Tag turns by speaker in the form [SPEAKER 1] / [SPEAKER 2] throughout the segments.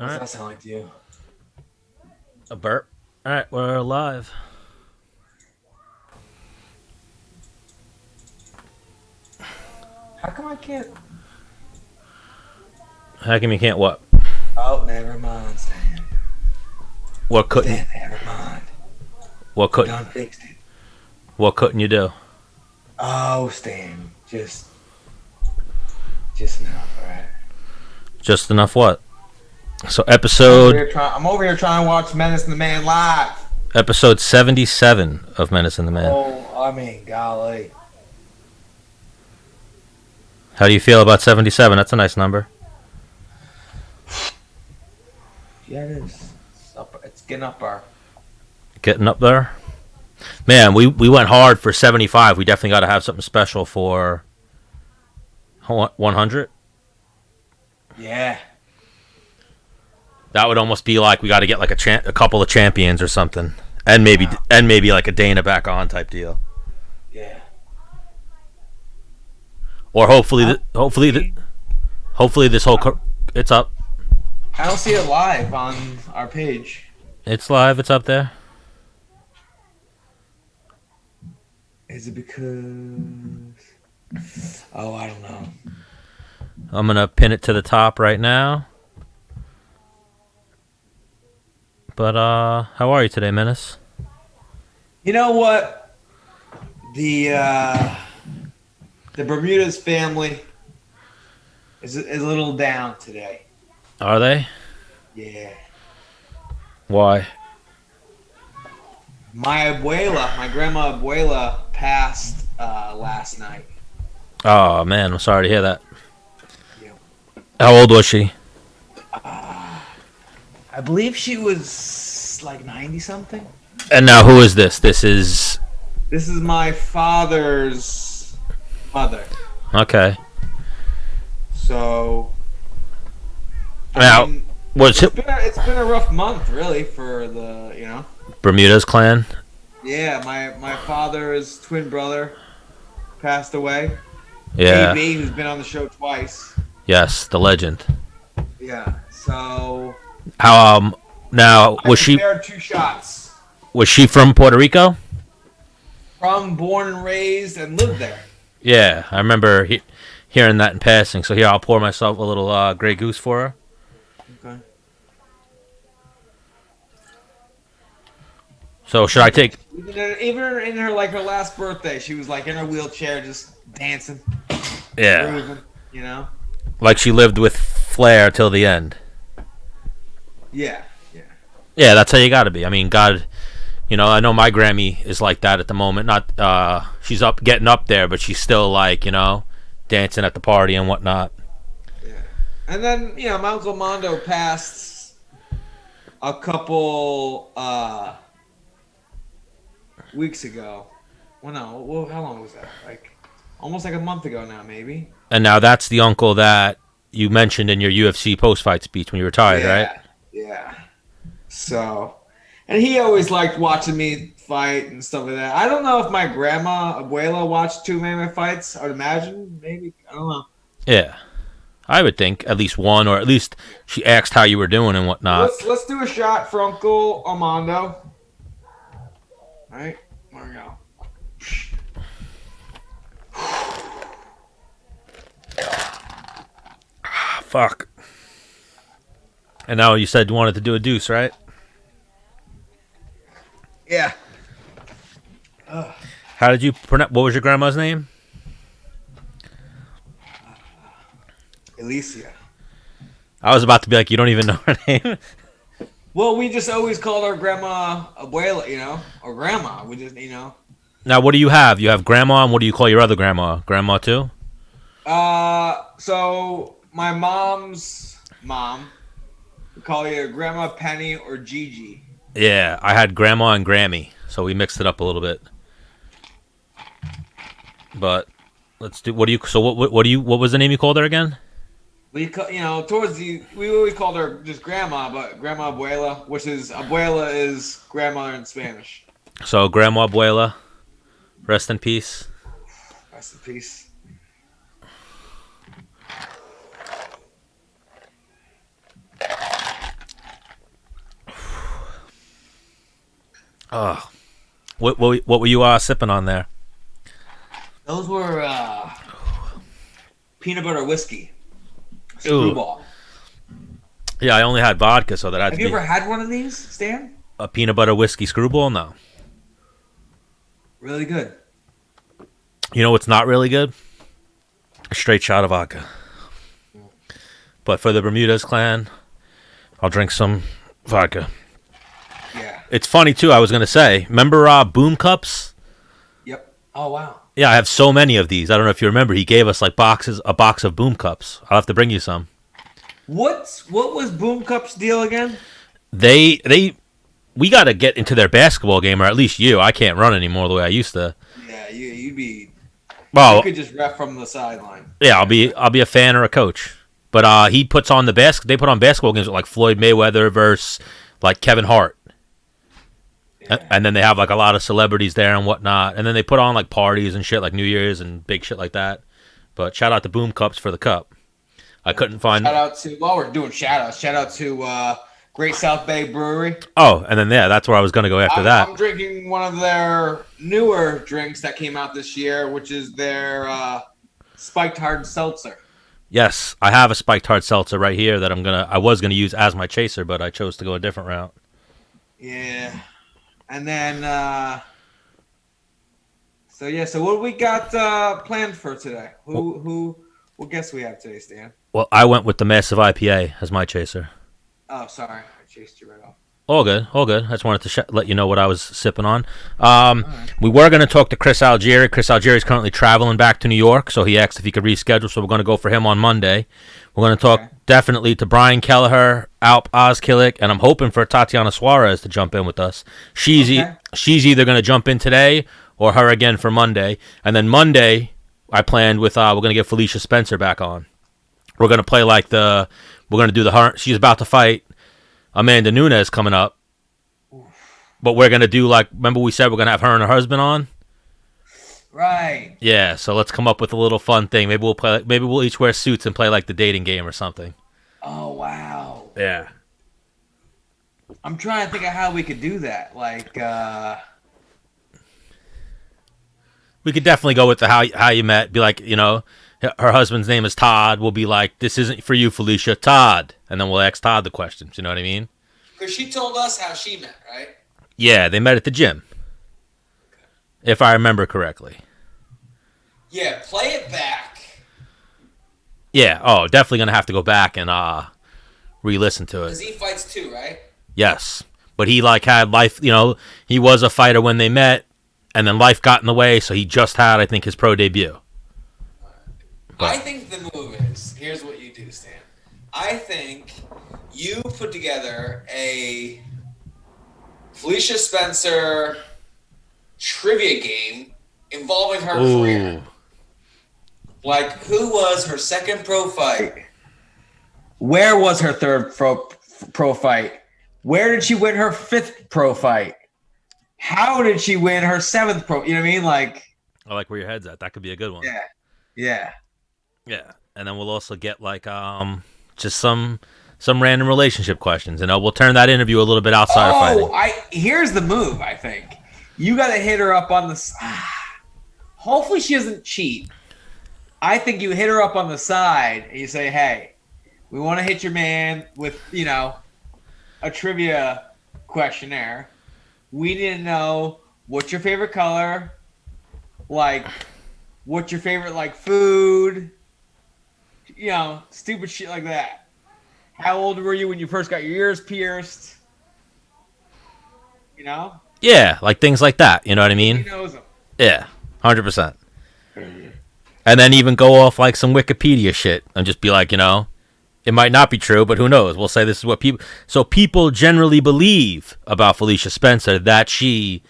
[SPEAKER 1] What does that sound like to you?
[SPEAKER 2] A burp. All right, we're live.
[SPEAKER 1] How come I can't?
[SPEAKER 2] How come you can't what?
[SPEAKER 1] Oh, never mind, Stan.
[SPEAKER 2] What couldn't?
[SPEAKER 1] Stan, never mind.
[SPEAKER 2] What couldn't?
[SPEAKER 1] Done fixed it.
[SPEAKER 2] What couldn't you do?
[SPEAKER 1] Oh, Stan, just enough, all right?
[SPEAKER 2] Just enough what? So
[SPEAKER 1] I'm
[SPEAKER 2] episode
[SPEAKER 1] over here trying to watch Menace and the Man live.
[SPEAKER 2] episode 77 of Menace and the Man.
[SPEAKER 1] Oh, I mean, golly.
[SPEAKER 2] How do you feel about 77? That's a nice number.
[SPEAKER 1] Yeah, it is. It's getting up there.
[SPEAKER 2] Getting up there. Man, we went hard for 75. We definitely got to have something special for 100.
[SPEAKER 1] Yeah.
[SPEAKER 2] That would almost be like we got to get like a couple of champions or something, and maybe like a Dana back on type deal.
[SPEAKER 1] Yeah.
[SPEAKER 2] Or hopefully this whole it's up.
[SPEAKER 1] I don't see it live on our page.
[SPEAKER 2] It's live. It's up there.
[SPEAKER 1] Is it because? Oh, I don't know.
[SPEAKER 2] I'm gonna pin it to the top right now. But how are you today, Menace?
[SPEAKER 1] You know what? The Bermudez family is a little down today.
[SPEAKER 2] Are they?
[SPEAKER 1] Yeah.
[SPEAKER 2] Why?
[SPEAKER 1] My grandma abuela passed last night.
[SPEAKER 2] Oh man, I'm sorry to hear that.
[SPEAKER 1] Yeah.
[SPEAKER 2] How old was she?
[SPEAKER 1] I believe she was like 90 something.
[SPEAKER 2] And now who is this? This is
[SPEAKER 1] my father's mother.
[SPEAKER 2] okay.
[SPEAKER 1] So
[SPEAKER 2] Now,
[SPEAKER 1] it's been a rough month, really, for the
[SPEAKER 2] Bermudez clan?
[SPEAKER 1] Yeah, my father's twin brother passed away.
[SPEAKER 2] Yeah.
[SPEAKER 1] AB, who's been on the show twice.
[SPEAKER 2] Yes, the legend.
[SPEAKER 1] Yeah. So
[SPEAKER 2] How now was she?
[SPEAKER 1] There are 2 shots.
[SPEAKER 2] Was she from Puerto Rico?
[SPEAKER 1] Born and raised and lived there.
[SPEAKER 2] Yeah, I remember hearing that in passing. So here, I'll pour myself a little Grey Goose for her.
[SPEAKER 1] Okay.
[SPEAKER 2] So should I take?
[SPEAKER 1] Even in her last birthday, she was like in her wheelchair, just dancing.
[SPEAKER 2] Yeah.
[SPEAKER 1] Grooving,
[SPEAKER 2] Like she lived with flair till the end.
[SPEAKER 1] Yeah.
[SPEAKER 2] Yeah, that's how you got to be. I mean, God, I know my Grammy is like that at the moment. Not, she's getting up there, but she's still like, dancing at the party and whatnot.
[SPEAKER 1] Yeah. And then, my Uncle Mondo passed a couple weeks ago. Well, no, how long was that? Like, almost like a month ago now, maybe.
[SPEAKER 2] And now that's the uncle that you mentioned in your UFC post-fight speech when you retired, right?
[SPEAKER 1] Yeah. So, and he always liked watching me fight and stuff like that. I don't know if my grandma, abuela, watched too many of my fights. I would imagine, maybe. I don't know.
[SPEAKER 2] Yeah. I would think at least one, or at least she asked how you were doing and whatnot.
[SPEAKER 1] Let's do a shot for Uncle Armando. All right, there we go.
[SPEAKER 2] Fuck. And now you said you wanted to do a deuce, right?
[SPEAKER 1] Yeah.
[SPEAKER 2] How did you pronounce? What was your grandma's name?
[SPEAKER 1] Alicia.
[SPEAKER 2] I was about to be like, you don't even know her name.
[SPEAKER 1] Well, we just always called her Grandma Abuela, or Grandma. We just,
[SPEAKER 2] Now, what do you have? You have grandma, and what do you call your other grandma? Grandma too?
[SPEAKER 1] So my mom's mom, we call either Grandma Penny or Gigi.
[SPEAKER 2] Yeah, I had grandma and Grammy, so we mixed it up a little bit. But let's do. What was the name you called her again?
[SPEAKER 1] We we always called her just Grandma, but Grandma Abuela, which is Abuela is grandmother in Spanish.
[SPEAKER 2] So Grandma Abuela, rest in peace.
[SPEAKER 1] Rest in peace.
[SPEAKER 2] What were you sipping on there?
[SPEAKER 1] Those were peanut butter whiskey.
[SPEAKER 2] Ooh.
[SPEAKER 1] Screwball.
[SPEAKER 2] Yeah, I only had vodka, so that had
[SPEAKER 1] Have
[SPEAKER 2] to
[SPEAKER 1] you
[SPEAKER 2] be
[SPEAKER 1] ever had one of these, Stan?
[SPEAKER 2] a peanut butter whiskey screwball. No.
[SPEAKER 1] Really good.
[SPEAKER 2] You know what's not really good? A straight shot of vodka. But for the Bermudez clan, I'll drink some vodka.
[SPEAKER 1] Yeah.
[SPEAKER 2] It's funny too. I was gonna say, remember Boom Cups?
[SPEAKER 1] Yep. Oh wow.
[SPEAKER 2] Yeah, I have so many of these. I don't know if you remember. He gave us like a box of Boom Cups. I'll have to bring you some.
[SPEAKER 1] What was Boom Cup's deal again?
[SPEAKER 2] We got to get into their basketball game, or at least you. I can't run anymore the way I used to.
[SPEAKER 1] Yeah, you'd be.
[SPEAKER 2] Well,
[SPEAKER 1] you could just ref from the sideline.
[SPEAKER 2] Yeah, I'll be a fan or a coach. But he puts on They put on basketball games with like Floyd Mayweather versus like Kevin Hart. Yeah. And then they have like a lot of celebrities there and whatnot. And then they put on like parties and shit like New Year's and big shit like that. But shout out to Boom Cups for the cup. I couldn't find.
[SPEAKER 1] Shout out to while we're doing shout out to Great South Bay Brewery.
[SPEAKER 2] Oh, and then that's where I was gonna go after that.
[SPEAKER 1] I'm drinking one of their newer drinks that came out this year, which is their spiked hard seltzer.
[SPEAKER 2] Yes, I have a spiked hard seltzer right here that I was gonna use as my chaser, but I chose to go a different route.
[SPEAKER 1] Yeah. And then so what do we got planned for today? What guests we have today, Stan?
[SPEAKER 2] Well, I went with the Massive IPA as my chaser.
[SPEAKER 1] Oh, sorry. I chased you right off.
[SPEAKER 2] All good. I just wanted to let you know what I was sipping on. We were going to talk to Chris Algieri. Chris Algieri is currently traveling back to New York, so he asked if he could reschedule, so we're going to go for him on Monday. We're going to talk definitely to Brian Kelleher, Alp Ozkilic, and I'm hoping for Tatiana Suarez to jump in with us. She's either going to jump in today or her again for Monday. And then Monday, I planned with we're going to get Felicia Spencer back on. We're going to play like we're going to do she's about to fight Amanda Nunes coming up. But we're going to do remember we said we're going to have her and her husband on?
[SPEAKER 1] Right.
[SPEAKER 2] Yeah, so let's come up with a little fun thing. Maybe we'll each wear suits and play like the dating game or something.
[SPEAKER 1] Oh, wow.
[SPEAKER 2] Yeah.
[SPEAKER 1] I'm trying to think of how we could do that.
[SPEAKER 2] We could definitely go with the how you met. Be like, her husband's name is Todd. We'll be like, this isn't for you, Felicia, Todd. And then we'll ask Todd the questions. You know what I mean?
[SPEAKER 1] Because she told us how she met, right?
[SPEAKER 2] Yeah, they met at the gym. If I remember correctly.
[SPEAKER 1] Yeah, play it back.
[SPEAKER 2] Yeah, definitely going to have to go back and re-listen to it.
[SPEAKER 1] Because he fights too, right?
[SPEAKER 2] Yes. But he had life, he was a fighter when they met, and then life got in the way, so he just had, I think, his pro debut.
[SPEAKER 1] I think the move is, here's what you do, Stan. I think you put together a Felicia Spencer trivia game involving her career. Like, who was her second pro fight? Where was her third pro fight? Where did she win her fifth pro fight? How did she win her seventh pro? You know what I mean?
[SPEAKER 2] I like where your head's at. That could be a good one.
[SPEAKER 1] Yeah.
[SPEAKER 2] Yeah. And then we'll also get just some random relationship questions. We'll turn that interview a little bit outside of fighting.
[SPEAKER 1] Here's the move, I think. You got to hit her up on the hopefully she doesn't cheat. I think you hit her up on the side and you say, hey, we want to hit your man with, a trivia questionnaire. We need to know what's your favorite color, what's your favorite, food, stupid shit like that. How old were you when you first got your ears pierced?
[SPEAKER 2] Yeah, things like that. You know what I mean?
[SPEAKER 1] He knows them.
[SPEAKER 2] Yeah, 100%. And then even go off some Wikipedia shit and just be like, it might not be true, but who knows? We'll say this is what people generally believe about Felicia Spencer, that she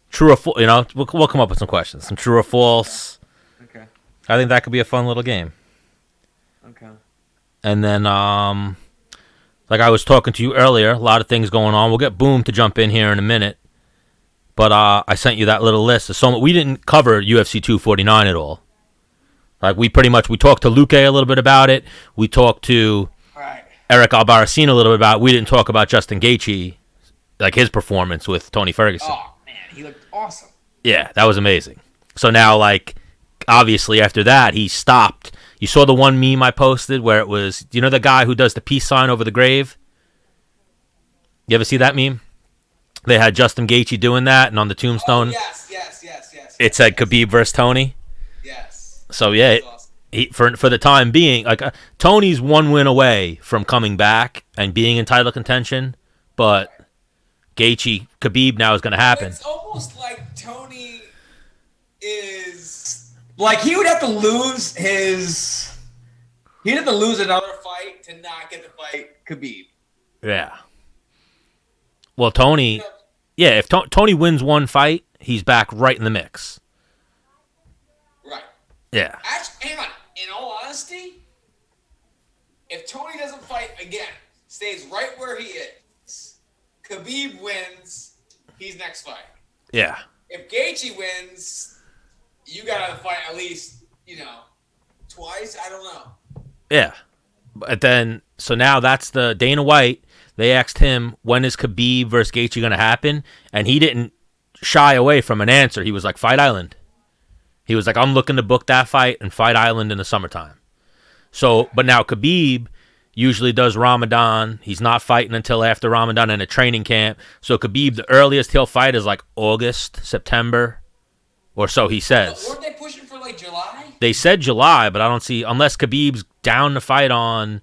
[SPEAKER 2] true or false. We'll come up with some questions, some true or false.
[SPEAKER 1] Okay.
[SPEAKER 2] I think that could be a fun little game.
[SPEAKER 1] Okay.
[SPEAKER 2] And then, like I was talking to you earlier, a lot of things going on. We'll get Boom to jump in here in a minute. But I sent you that little list. We didn't cover UFC 249 at all. We talked to Luque a little bit about it. We talked to Eric Albarracin a little bit about it. We didn't talk about Justin Gaethje like his performance with Tony Ferguson.
[SPEAKER 1] Oh man, he looked awesome.
[SPEAKER 2] Yeah, that was amazing. So now, like, obviously after that, he stopped. You saw the one meme I posted where it was, you know, the guy who does the peace sign over the grave? You ever see that meme? They had Justin Gaethje doing that, and on the tombstone,
[SPEAKER 1] Yes.
[SPEAKER 2] it said Khabib versus Tony.
[SPEAKER 1] Yes.
[SPEAKER 2] So yeah,
[SPEAKER 1] Awesome.
[SPEAKER 2] for the time being, like Tony's one win away from coming back and being in title contention, but Gaethje Khabib now is going to happen.
[SPEAKER 1] It's almost like Tony is like he would have to lose his. He'd have to lose another fight to not get to fight Khabib.
[SPEAKER 2] Yeah. Well, Tony, yeah, if Tony wins one fight, he's back right in the mix.
[SPEAKER 1] Right.
[SPEAKER 2] Yeah.
[SPEAKER 1] Actually, hang on. In all honesty, if Tony doesn't fight again, stays right where he is, Khabib wins, he's next fight.
[SPEAKER 2] Yeah.
[SPEAKER 1] If Gaethje wins, you gotta fight at least, twice. I don't know.
[SPEAKER 2] Yeah. But then, so now that's the Dana White. They asked him, when is Khabib versus Gaethje going to happen? And he didn't shy away from an answer. He was like, Fight Island. He was like, I'm looking to book that fight and Fight Island in the summertime. So, but now Khabib usually does Ramadan. He's not fighting until after Ramadan in a training camp. So Khabib, the earliest he'll fight is like August, September, or so he says.
[SPEAKER 1] Weren't they pushing for like July?
[SPEAKER 2] They said July, but I don't see, unless Khabib's down to fight on,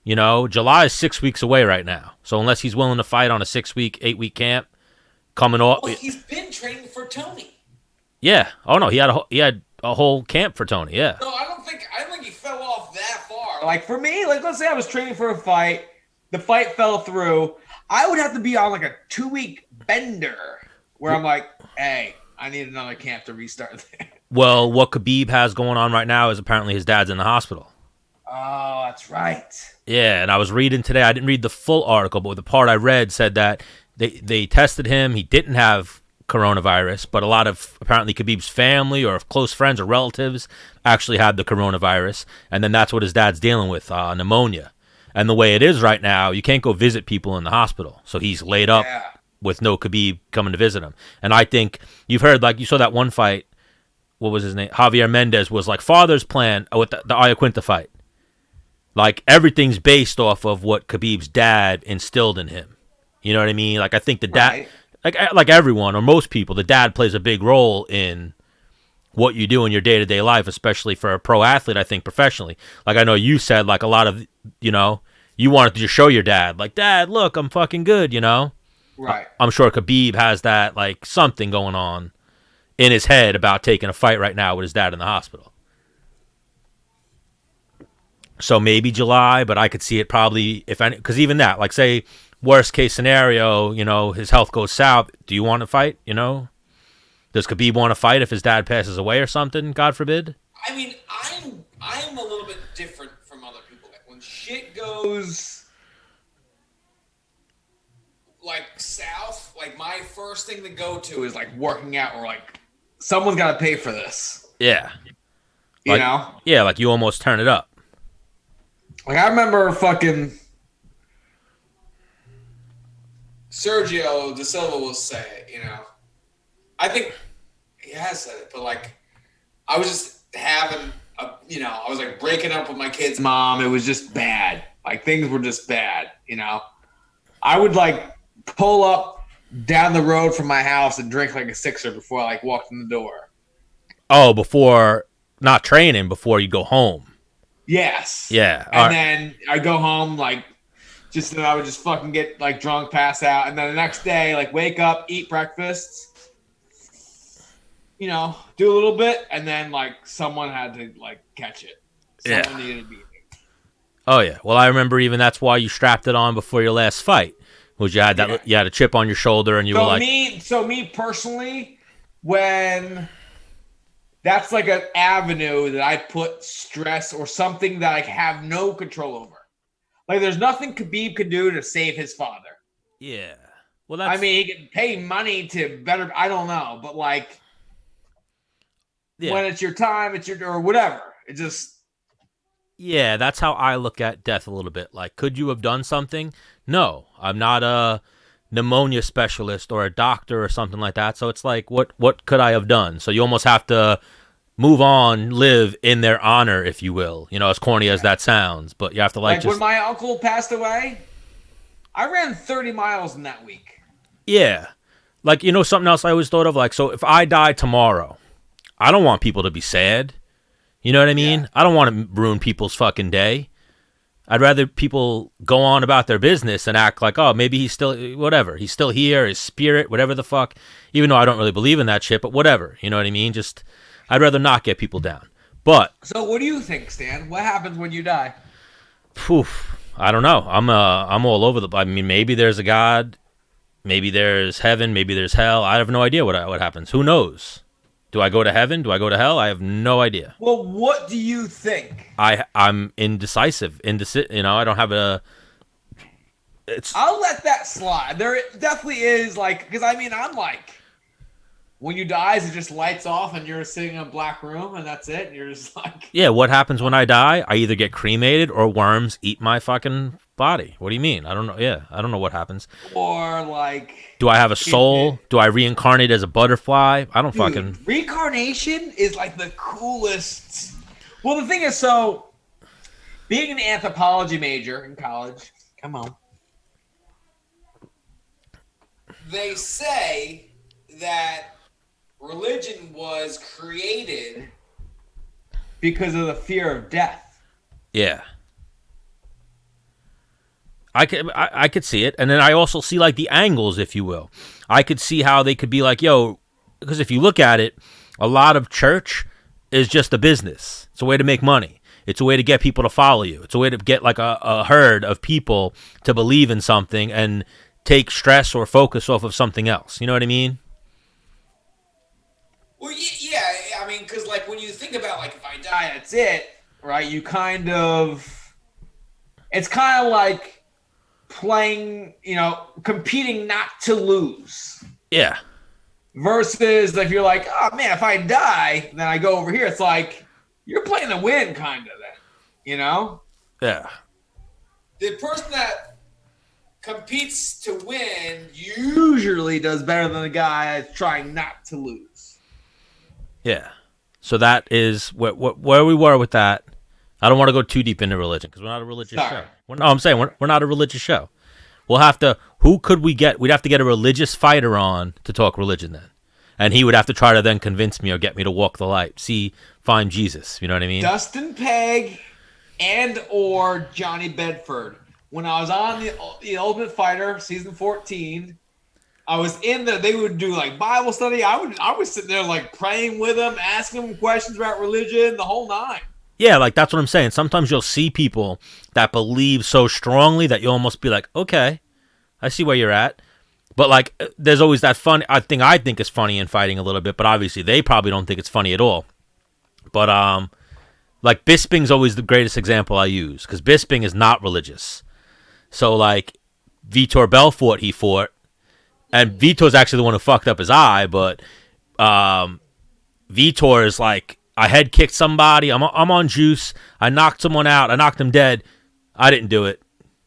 [SPEAKER 2] July is 6 weeks away right now. So unless he's willing to fight on a 6-week, 8-week camp coming off.
[SPEAKER 1] Well, he's been training for Tony.
[SPEAKER 2] Yeah. Oh no, he had a whole camp for Tony. Yeah.
[SPEAKER 1] No, I don't think he fell off that far. Like for me, like let's say I was training for a fight, the fight fell through. I would have to be on like a 2-week bender where I'm like, hey, I need another camp to restart there.
[SPEAKER 2] Well, what Khabib has going on right now is apparently his dad's in the hospital.
[SPEAKER 1] Oh, that's right.
[SPEAKER 2] Yeah, and I was reading today. I didn't read the full article, but the part I read said that they tested him. He didn't have coronavirus, but a lot of apparently Khabib's family or close friends or relatives actually had the coronavirus, and then that's what his dad's dealing with, pneumonia. And the way it is right now, you can't go visit people in the hospital, so he's laid up with no Khabib coming to visit him. And I think you've heard, like you saw that one fight, what was his name? Javier Mendez was like father's plan with the Iaquinta fight. Like, everything's based off of what Khabib's dad instilled in him. You know what I mean? Like, I think the dad, like everyone or most people, the dad plays a big role in what you do in your day-to-day life, especially for a pro athlete, I think, professionally. Like, I know you said, like, a lot of, you wanted to just show your dad, like, Dad, look, I'm fucking good,
[SPEAKER 1] Right.
[SPEAKER 2] I'm sure Khabib has that, like, something going on in his head about taking a fight right now with his dad in the hospital. So maybe July, but I could see it probably, if any, because even that, like say, worst case scenario, his health goes south. Do you want to fight? Does Khabib want to fight if his dad passes away or something? God forbid.
[SPEAKER 1] I mean, I'm a little bit different from other people. Like when shit goes like south, like my first thing to go to is like working out or like someone's got to pay for this.
[SPEAKER 2] Yeah.
[SPEAKER 1] You know?
[SPEAKER 2] Yeah, like you almost turn it up.
[SPEAKER 1] Like, I remember fucking Sergio De Silva will say it, I think he has said it, but, like, I was just having I was, like, breaking up with my kid's mom. It was just bad. Like, things were just bad, I would, like, pull up down the road from my house and drink, like, a sixer before I, like, walked in the door.
[SPEAKER 2] Oh, before, not training, before you go home.
[SPEAKER 1] Yes.
[SPEAKER 2] Yeah.
[SPEAKER 1] And then I go home, like, I would just fucking get, like, drunk, pass out. And then the next day, like, wake up, eat breakfast, do a little bit. And then, like, someone had to, like, catch it. Someone needed to beat me.
[SPEAKER 2] Oh, yeah. Well, I remember even that's why you strapped it on before your last fight. Was you had that? You had a chip on your shoulder and you were like...
[SPEAKER 1] Me personally, when... That's like an avenue that I put stress or something that I have no control over. Like, there's nothing Khabib could do to save his father.
[SPEAKER 2] Yeah. Well, that's...
[SPEAKER 1] I mean, he can pay money to better... I don't know. But, like, when it's your time, or whatever. It just...
[SPEAKER 2] Yeah, that's how I look at death a little bit. Like, could you have done something? No. I'm not pneumonia specialist or a doctor or something like that. So it's like, what could I have done? So you almost have to move on, live in their honor, if you will. You know, as corny as that sounds, but you have to like just.
[SPEAKER 1] When my uncle passed away, I ran 30 miles in that week.
[SPEAKER 2] Yeah. Like, you know, something else I always thought of, like, so if I die tomorrow, I don't want people to be sad. You know what I mean?
[SPEAKER 1] Yeah.
[SPEAKER 2] I don't want to ruin people's fucking day. I'd rather people go on about their business and act like, oh, maybe he's still, whatever. He's still here, his spirit, whatever the fuck. Even though I don't really believe in that shit, but whatever. You know what I mean? Just, I'd rather not get people down. But.
[SPEAKER 1] So what do you think, Stan? What happens when you die?
[SPEAKER 2] Poof. I don't know. I'm all over I mean, maybe there's a God. Maybe there's heaven. Maybe there's hell. I have no idea what happens. Who knows? Do I go to heaven? Do I go to hell? I have no idea.
[SPEAKER 1] Well, what do you think?
[SPEAKER 2] I'm indecisive. You know, I don't have a.
[SPEAKER 1] I'll let that slide. There definitely is, like, because I mean, I'm like, when you die, it just lights off and you're sitting in a black room and that's it. And you're just like.
[SPEAKER 2] Yeah, what happens when I die? I either get cremated or worms eat my fucking body. What do you mean? I don't know. Yeah, I don't know what happens.
[SPEAKER 1] Or like.
[SPEAKER 2] Do I have a soul? Do I reincarnate as a butterfly? I don't fucking.
[SPEAKER 1] Reincarnation is like the coolest. Well, the thing is, so being an anthropology major in college, come on. They say that religion was created because of the fear of death.
[SPEAKER 2] Yeah. I could see it, and then I also see like the angles, if you will. I could see how they could be like, yo, because if you look at it, a lot of church is just a business. It's a way to make money. It's a way to get people to follow you. It's a way to get like a herd of people to believe in something and take stress or focus off of something else. You know what I mean?
[SPEAKER 1] Well, yeah. I mean, because like when you think about like if I die, that's it, right? You kind of, it's kind of like playing, you know, competing not to lose.
[SPEAKER 2] Yeah.
[SPEAKER 1] Versus if you're like, oh man, if I die, then I go over here. It's like you're playing to win, kind of. Then, you know.
[SPEAKER 2] Yeah.
[SPEAKER 1] The person that competes to win usually does better than the guy that's trying not to lose.
[SPEAKER 2] Yeah. So that is where we were with that. I don't want to go too deep into religion because we're not a religious show. I'm saying we're not a religious show. We'll have to. Who could we get? We'd have to get a religious fighter on to talk religion then, and he would have to try to then convince me or get me to walk the light, find Jesus. You know what I mean?
[SPEAKER 1] Dustin Pegg and or Johnny Bedford. When I was on the Ultimate Fighter season 14, I was in there. They would do like Bible study. I was sitting there like praying with them, asking them questions about religion, the whole nine.
[SPEAKER 2] Yeah, like that's what I'm saying. Sometimes you'll see people that believe so strongly that you'll almost be like, okay, I see where you're at. But like, there's always that fun. I think is funny in fighting a little bit, but obviously they probably don't think it's funny at all. But like Bisping's always the greatest example I use because Bisping is not religious. So like Vitor Belfort, he fought, and Vitor's actually the one who fucked up his eye. But Vitor is like, I head kicked somebody. I'm on juice. I knocked someone out. I knocked him dead. I didn't do it.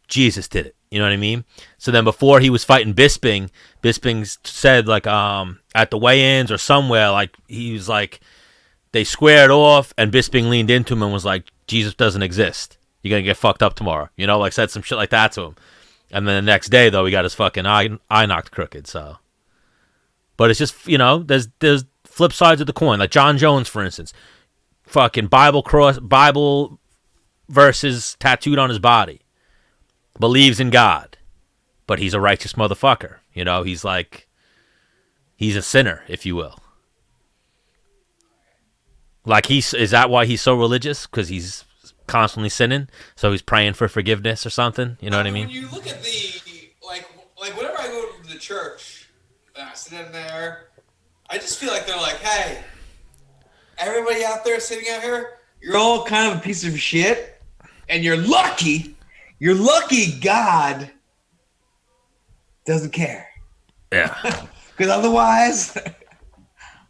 [SPEAKER 2] Jesus did it. You know what I mean? So then before he was fighting Bisping said like at the weigh-ins or somewhere, like he was like, they squared off and Bisping leaned into him and was like, Jesus doesn't exist. You're going to get fucked up tomorrow. You know, like said some shit like that to him. And then the next day though, he got his fucking eye knocked crooked. So, but it's just, you know, there's flip sides of the coin. Like Jon Jones, for instance, fucking Bible verses tattooed on his body. Believes in God, but he's a righteous motherfucker. You know, he's a sinner, if you will. Like is that why he's so religious? Because he's constantly sinning, so he's praying for forgiveness or something. You know what I mean?
[SPEAKER 1] When you look at the like whenever I go to the church, and I sit in there, I just feel like they're like, hey, everybody out there sitting out here, you're all kind of a piece of shit, and you're lucky God doesn't care.
[SPEAKER 2] Yeah.
[SPEAKER 1] Because otherwise,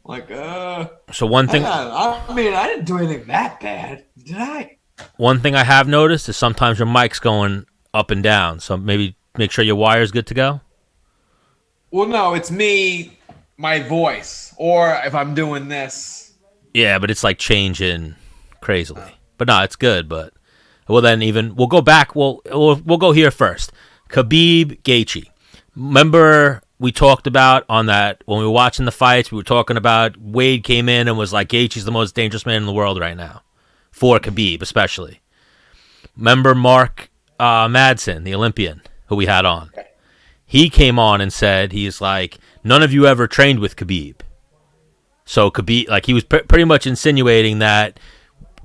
[SPEAKER 1] like,
[SPEAKER 2] So one thing.
[SPEAKER 1] I mean, I didn't do anything that bad, did I?
[SPEAKER 2] One thing I have noticed is sometimes your mic's going up and down, so maybe make sure your wire's good to go.
[SPEAKER 1] Well, no, it's me, my voice, or if I'm doing this.
[SPEAKER 2] Yeah, but it's like changing crazily. But no, it's good. But well, then we'll go back. We'll go here first. Khabib Gaethje. Remember we talked about on that when we were watching the fights. We were talking about Wade came in and was like Gaethje's the most dangerous man in the world right now, for Khabib especially. Remember Mark Madsen, the Olympian who we had on. He came on and said he's like none of you ever trained with Khabib. So Khabib, like he was pretty much insinuating that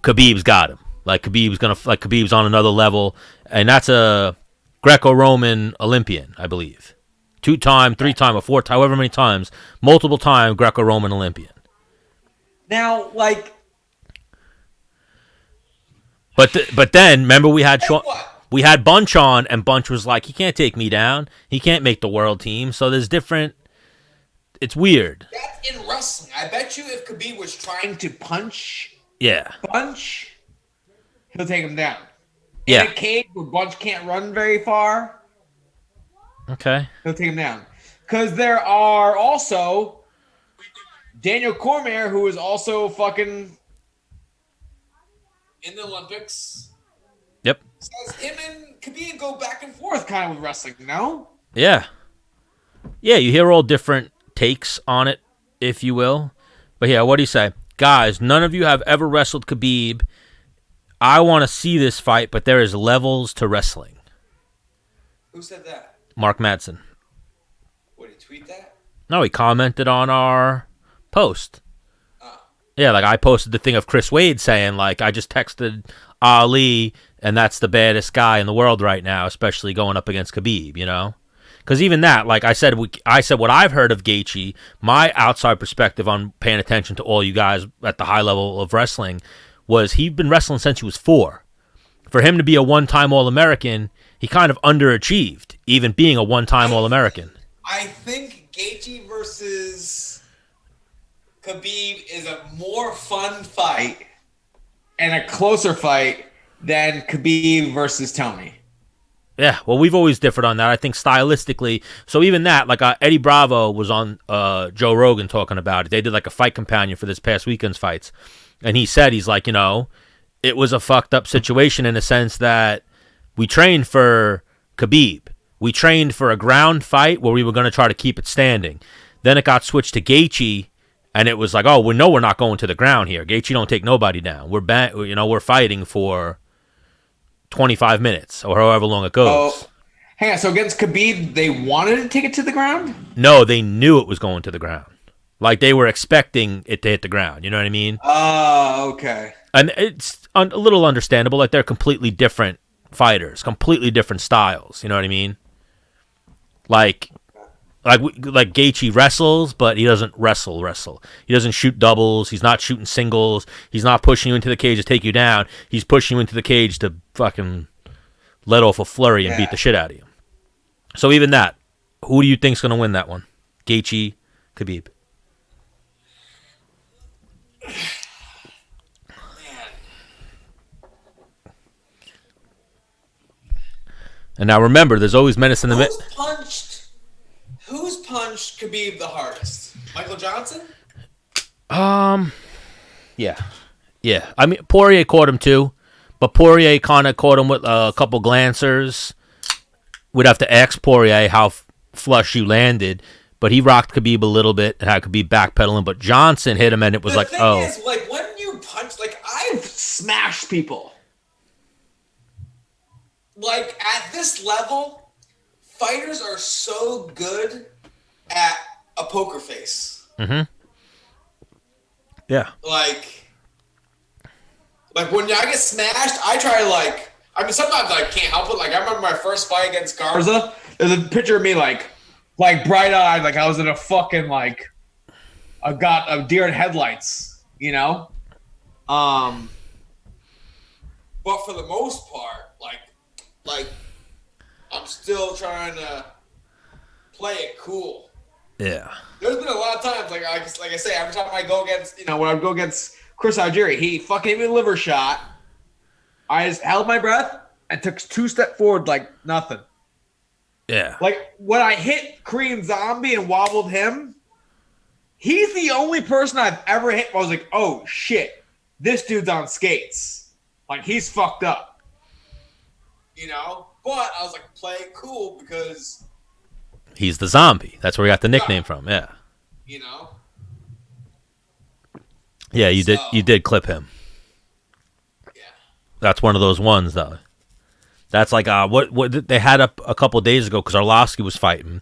[SPEAKER 2] Khabib's got him. Like Khabib's on another level, and that's a Greco-Roman Olympian, I believe. 2-time, 3-time, or 4-time, however many times, multiple time Greco-Roman Olympian.
[SPEAKER 1] Now, like,
[SPEAKER 2] but then remember we had Bunch on, and Bunch was like, he can't take me down. He can't make the world team. So there's different. It's weird.
[SPEAKER 1] That's in wrestling. I bet you if Khabib was trying to punch,
[SPEAKER 2] he'll
[SPEAKER 1] take him down.
[SPEAKER 2] Yeah.
[SPEAKER 1] In a cage where Bunch can't run very far,
[SPEAKER 2] okay,
[SPEAKER 1] he'll take him down. Because there are also Daniel Cormier, who is also fucking in the Olympics.
[SPEAKER 2] Yep.
[SPEAKER 1] Says him and Khabib go back and forth kind of with wrestling, no?
[SPEAKER 2] Yeah. Yeah, you hear all different takes on it, if you will. But yeah, what do you say? Guys, none of you have ever wrestled Khabib. I want to see this fight, but there is levels to wrestling.
[SPEAKER 1] Who said that?
[SPEAKER 2] Mark Madsen.
[SPEAKER 1] What, did he tweet that?
[SPEAKER 2] No, he commented on our post. Yeah, like I posted the thing of Chris Wade saying, like, I just texted Ali, and that's the baddest guy in the world right now, especially going up against Khabib, you know? Because even that, like I said what I've heard of Gaethje, my outside perspective on paying attention to all you guys at the high level of wrestling, was he'd been wrestling since he was 4. For him to be a one-time All-American, he kind of underachieved, even being a one-time All-American.
[SPEAKER 1] I think Gaethje versus Khabib is a more fun fight and a closer fight than Khabib versus Tony.
[SPEAKER 2] Yeah, well, we've always differed on that. I think stylistically, so even that, like Eddie Bravo was on Joe Rogan talking about it. They did like a fight companion for this past weekend's fights. And he said, he's like, you know, it was a fucked up situation in the sense that we trained for Khabib. We trained for a ground fight where we were going to try to keep it standing. Then it got switched to Gaethje, and it was like, oh, we know we're not going to the ground here. Gaethje don't take nobody down. We're fighting for 25 minutes or however long it goes.
[SPEAKER 1] Oh, hang on. So against Khabib, they wanted to take it to the ground?
[SPEAKER 2] No, they knew it was going to the ground. Like they were expecting it to hit the ground. You know what I mean?
[SPEAKER 1] Oh, okay.
[SPEAKER 2] And it's a little understandable. Like they're completely different fighters, completely different styles. You know what I mean? Like Gaethje wrestles, but he doesn't wrestle. He doesn't shoot doubles. He's not shooting singles. He's not pushing you into the cage to take you down. He's pushing you into the cage to fucking let off a flurry and beat the shit out of you. So even that, who do you think's gonna win that one? Gaethje, Khabib. And now remember, there's always menace in the mid.
[SPEAKER 1] Who's punched Khabib the hardest? Michael Johnson?
[SPEAKER 2] Yeah. I mean, Poirier caught him too, but Poirier kind of caught him with a couple glancers. We'd have to ask Poirier how flush you landed, but he rocked Khabib a little bit and had Khabib backpedaling. But Johnson hit him, and it was
[SPEAKER 1] the thing is, like when you punch, like I've smashed people. Like at this level, fighters are so good at a poker face.
[SPEAKER 2] Mm-hmm. Yeah.
[SPEAKER 1] Like when I get smashed, I try to sometimes I can't help it. Like I remember my first fight against Garza. There's a picture of me like bright-eyed, like I was in a fucking a deer in headlights, you know? But for the most part, like I'm still trying to play it cool.
[SPEAKER 2] Yeah.
[SPEAKER 1] There's been a lot of times, like I say, every time I go against, when I go against Chris Algieri, he fucking gave me a liver shot. I just held my breath and took 2 steps forward like nothing.
[SPEAKER 2] Yeah.
[SPEAKER 3] Like, when I hit Korean Zombie and wobbled him, he's the only person I've ever hit where I was like, oh, shit, this dude's on skates. Like, he's fucked up. You know? But I was like, play it cool because...
[SPEAKER 2] He's the Zombie. That's where we got the nickname from, yeah.
[SPEAKER 3] You know?
[SPEAKER 2] Yeah, you did clip him.
[SPEAKER 3] Yeah.
[SPEAKER 2] That's one of those ones, though. That's like what they had up a couple of days ago because Arlovsky was fighting,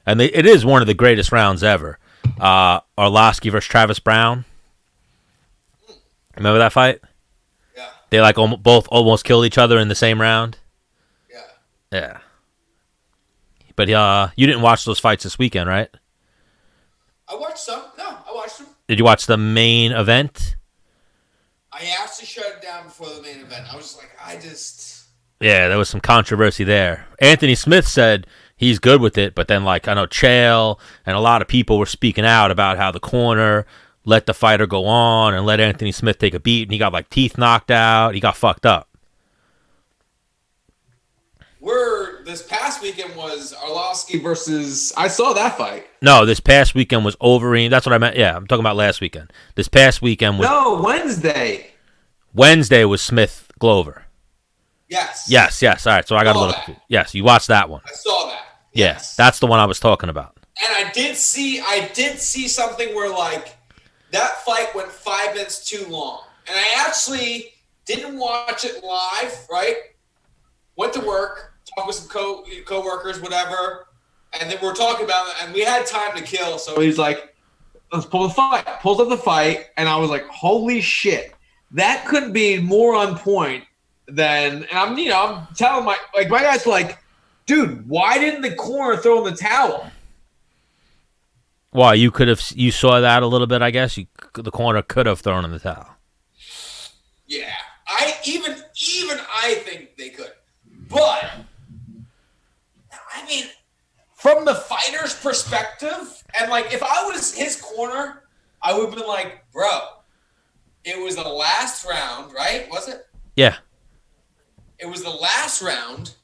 [SPEAKER 2] and it is one of the greatest rounds ever. Arlovsky versus Travis Brown. Remember that fight?
[SPEAKER 3] Yeah.
[SPEAKER 2] They like both almost killed each other in the same round.
[SPEAKER 3] Yeah.
[SPEAKER 2] Yeah. But you didn't watch those fights this weekend, right?
[SPEAKER 3] I watched some. No, I watched them.
[SPEAKER 2] Did you watch the main event?
[SPEAKER 3] I asked to shut it down before the main event. I was just like,
[SPEAKER 2] Yeah, there was some controversy there. Anthony Smith said he's good with it, but then, like, I know Chael and a lot of people were speaking out about how the corner let the fighter go on and let Anthony Smith take a beat, and he got, like, teeth knocked out. He got fucked up.
[SPEAKER 3] This past weekend was Arlovsky versus... I saw that fight.
[SPEAKER 2] No, this past weekend was Overeem. That's what I meant. Yeah, I'm talking about last weekend. This past weekend was...
[SPEAKER 3] No, Wednesday.
[SPEAKER 2] Wednesday was Smith Glover.
[SPEAKER 3] Yes.
[SPEAKER 2] Yes. All right, so I got a little... Yes, you watched that one.
[SPEAKER 3] I saw that.
[SPEAKER 2] Yes. Yeah, that's the one I was talking about.
[SPEAKER 3] And I did see something where, like, that fight went 5 minutes too long. And I actually didn't watch it live, right? Went to work, talked with some co-workers, whatever, and then we're talking about it, and we had time to kill, so he's like, let's pull the fight. Pulls up the fight, and I was like, holy shit. That couldn't be more on point than, and I'm telling my guy's like, dude, why didn't the corner throw in the towel?
[SPEAKER 2] Why, you saw that a little bit, I guess? The corner could have thrown in the towel.
[SPEAKER 3] Yeah. Even I think they could. But, I mean, from the fighter's perspective, and, like, if I was his corner, I would have been like, bro, it was the last round, right? Was it?
[SPEAKER 2] Yeah.
[SPEAKER 3] It was the last round.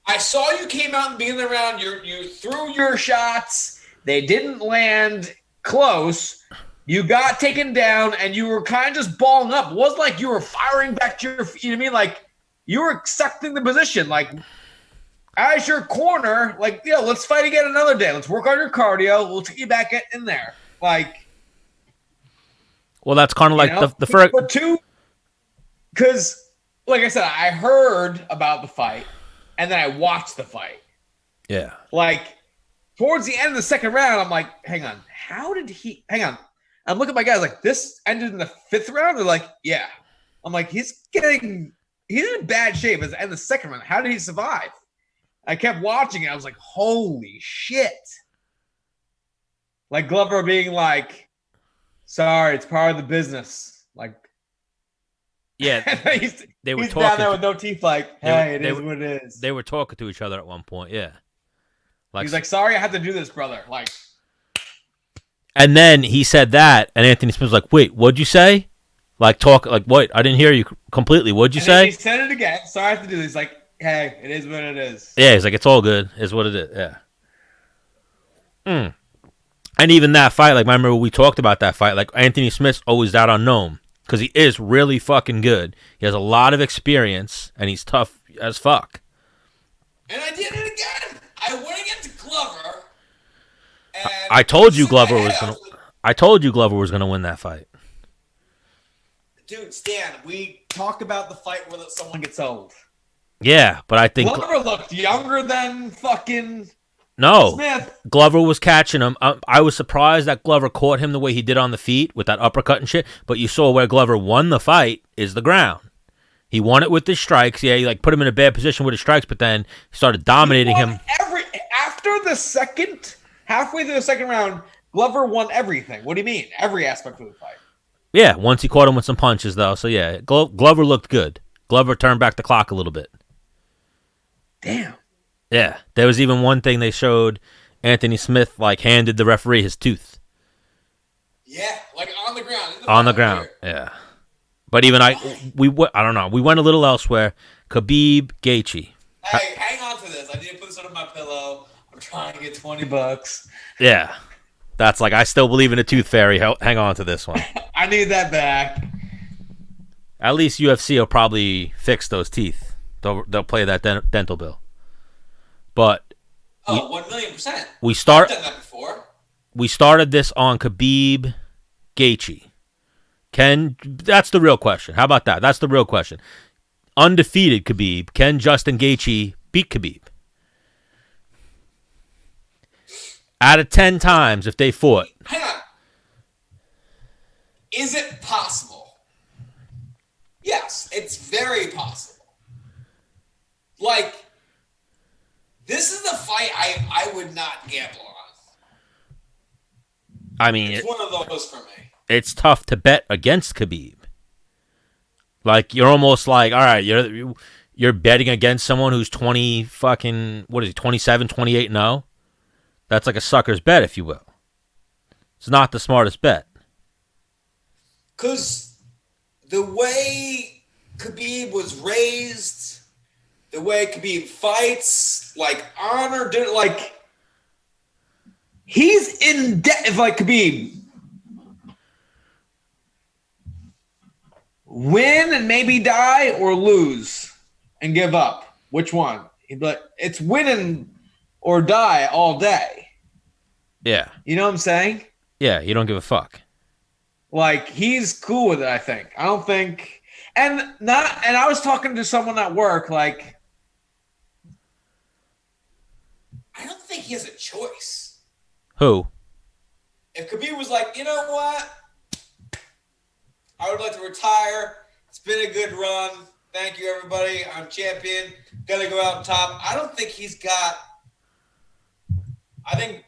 [SPEAKER 3] I saw you came out and being the round. You threw your shots. They didn't land close. You got taken down, and you were kind of just balling up. It wasn't like you were firing back to your feet. You know what I mean? Like, you were accepting the position. Like, as your corner, like, let's fight again another day. Let's work on your cardio. We'll take you back in there. Like,
[SPEAKER 2] well, that's kind of like the first.
[SPEAKER 3] But two, because, like I said, I heard about the fight, and then I watched the fight.
[SPEAKER 2] Yeah.
[SPEAKER 3] Like, towards the end of the second round, I'm like, hang on. Hang on. I'm looking at my guys like, this ended in the 5th round? They're like, yeah. I'm like, he's in bad shape at the end of the second round. How did he survive? I kept watching it. I was like, holy shit. Like Glover being like, sorry, it's part of the business. Like,
[SPEAKER 2] yeah, they were
[SPEAKER 3] he's
[SPEAKER 2] talking
[SPEAKER 3] down there with no teeth like, hey, it is what it is.
[SPEAKER 2] They were talking to each other at one point, yeah. Like,
[SPEAKER 3] he's like, sorry I had to do this, brother. Like,
[SPEAKER 2] and then he said that, and Anthony Smith was like, wait, what'd you say? Like, talk, like, what? I didn't hear you completely. What'd you say?
[SPEAKER 3] He said it again. Sorry I have to do this. He's like, hey, it is what it is.
[SPEAKER 2] Yeah, he's like, it's all good. It's what it is. Yeah. And even that fight, like, I remember we talked about that fight. Like, Anthony Smith's always that unknown because he is really fucking good. He has a lot of experience, and he's tough as fuck.
[SPEAKER 3] And I did it again. I went against Glover. And
[SPEAKER 2] I told you Glover was gonna. I told you Glover was gonna win that fight.
[SPEAKER 3] Dude, Stan, we talked about the fight where someone gets old.
[SPEAKER 2] Yeah, but I think
[SPEAKER 3] Glover looked younger than fucking Smith.
[SPEAKER 2] Glover was catching him. I was surprised that Glover caught him the way he did on the feet with that uppercut and shit. But you saw where Glover won the fight is the ground. He won it with the strikes. Yeah, he like put him in a bad position with his strikes, but then he started dominating him.
[SPEAKER 3] After the halfway through the second round, Glover won everything. What do you mean? Every aspect of the fight.
[SPEAKER 2] Yeah, once he caught him with some punches, though. So, yeah, Glover looked good. Glover turned back the clock a little bit.
[SPEAKER 3] Damn.
[SPEAKER 2] Yeah, there was even one thing they showed Anthony Smith, like, handed the referee his tooth.
[SPEAKER 3] Yeah, like on the ground.
[SPEAKER 2] On the ground, yeah. But even I don't know. We went a little elsewhere. Khabib, Gaethje.
[SPEAKER 3] Hey, hang on
[SPEAKER 1] to this. I need to put this under my pillow. I'm trying to get $20.
[SPEAKER 2] Yeah. That's like, I still believe in a tooth fairy. Hang on to this one.
[SPEAKER 1] I need that back.
[SPEAKER 2] At least UFC will probably fix those teeth. They'll play that dental bill. But
[SPEAKER 1] 1,000,000%.
[SPEAKER 2] I've
[SPEAKER 1] done that before.
[SPEAKER 2] We started this on Khabib, Gaethje. That's the real question. How about that? That's the real question. Undefeated Khabib. Can Justin Gaethje beat Khabib? Out of 10 times, if they fought.
[SPEAKER 1] Hang on. Is it possible? Yes, it's very possible. Like, this is the fight I would not gamble on.
[SPEAKER 2] I mean,
[SPEAKER 1] it's one of those for me.
[SPEAKER 2] It's tough to bet against Khabib. Like, you're almost like, all right, you're betting against someone who's 27, 28-0. That's like a sucker's bet, if you will. It's not the smartest bet.
[SPEAKER 1] Because the way Khabib was raised, the way Khabib fights, like, honor, like, he's in debt. If, like, Khabib win and maybe die or lose and give up, which one? But it's winning or die all day.
[SPEAKER 2] Yeah.
[SPEAKER 1] You know what I'm saying?
[SPEAKER 2] Yeah, you don't give a fuck.
[SPEAKER 1] Like, he's cool with it, I think. I don't think and I was talking to someone at work, like, I don't think he has a choice.
[SPEAKER 2] Who?
[SPEAKER 1] If Khabib was like, you know what? I would like to retire. It's been a good run. Thank you, everybody. I'm champion. Gonna go out on top. I don't think he's got. I think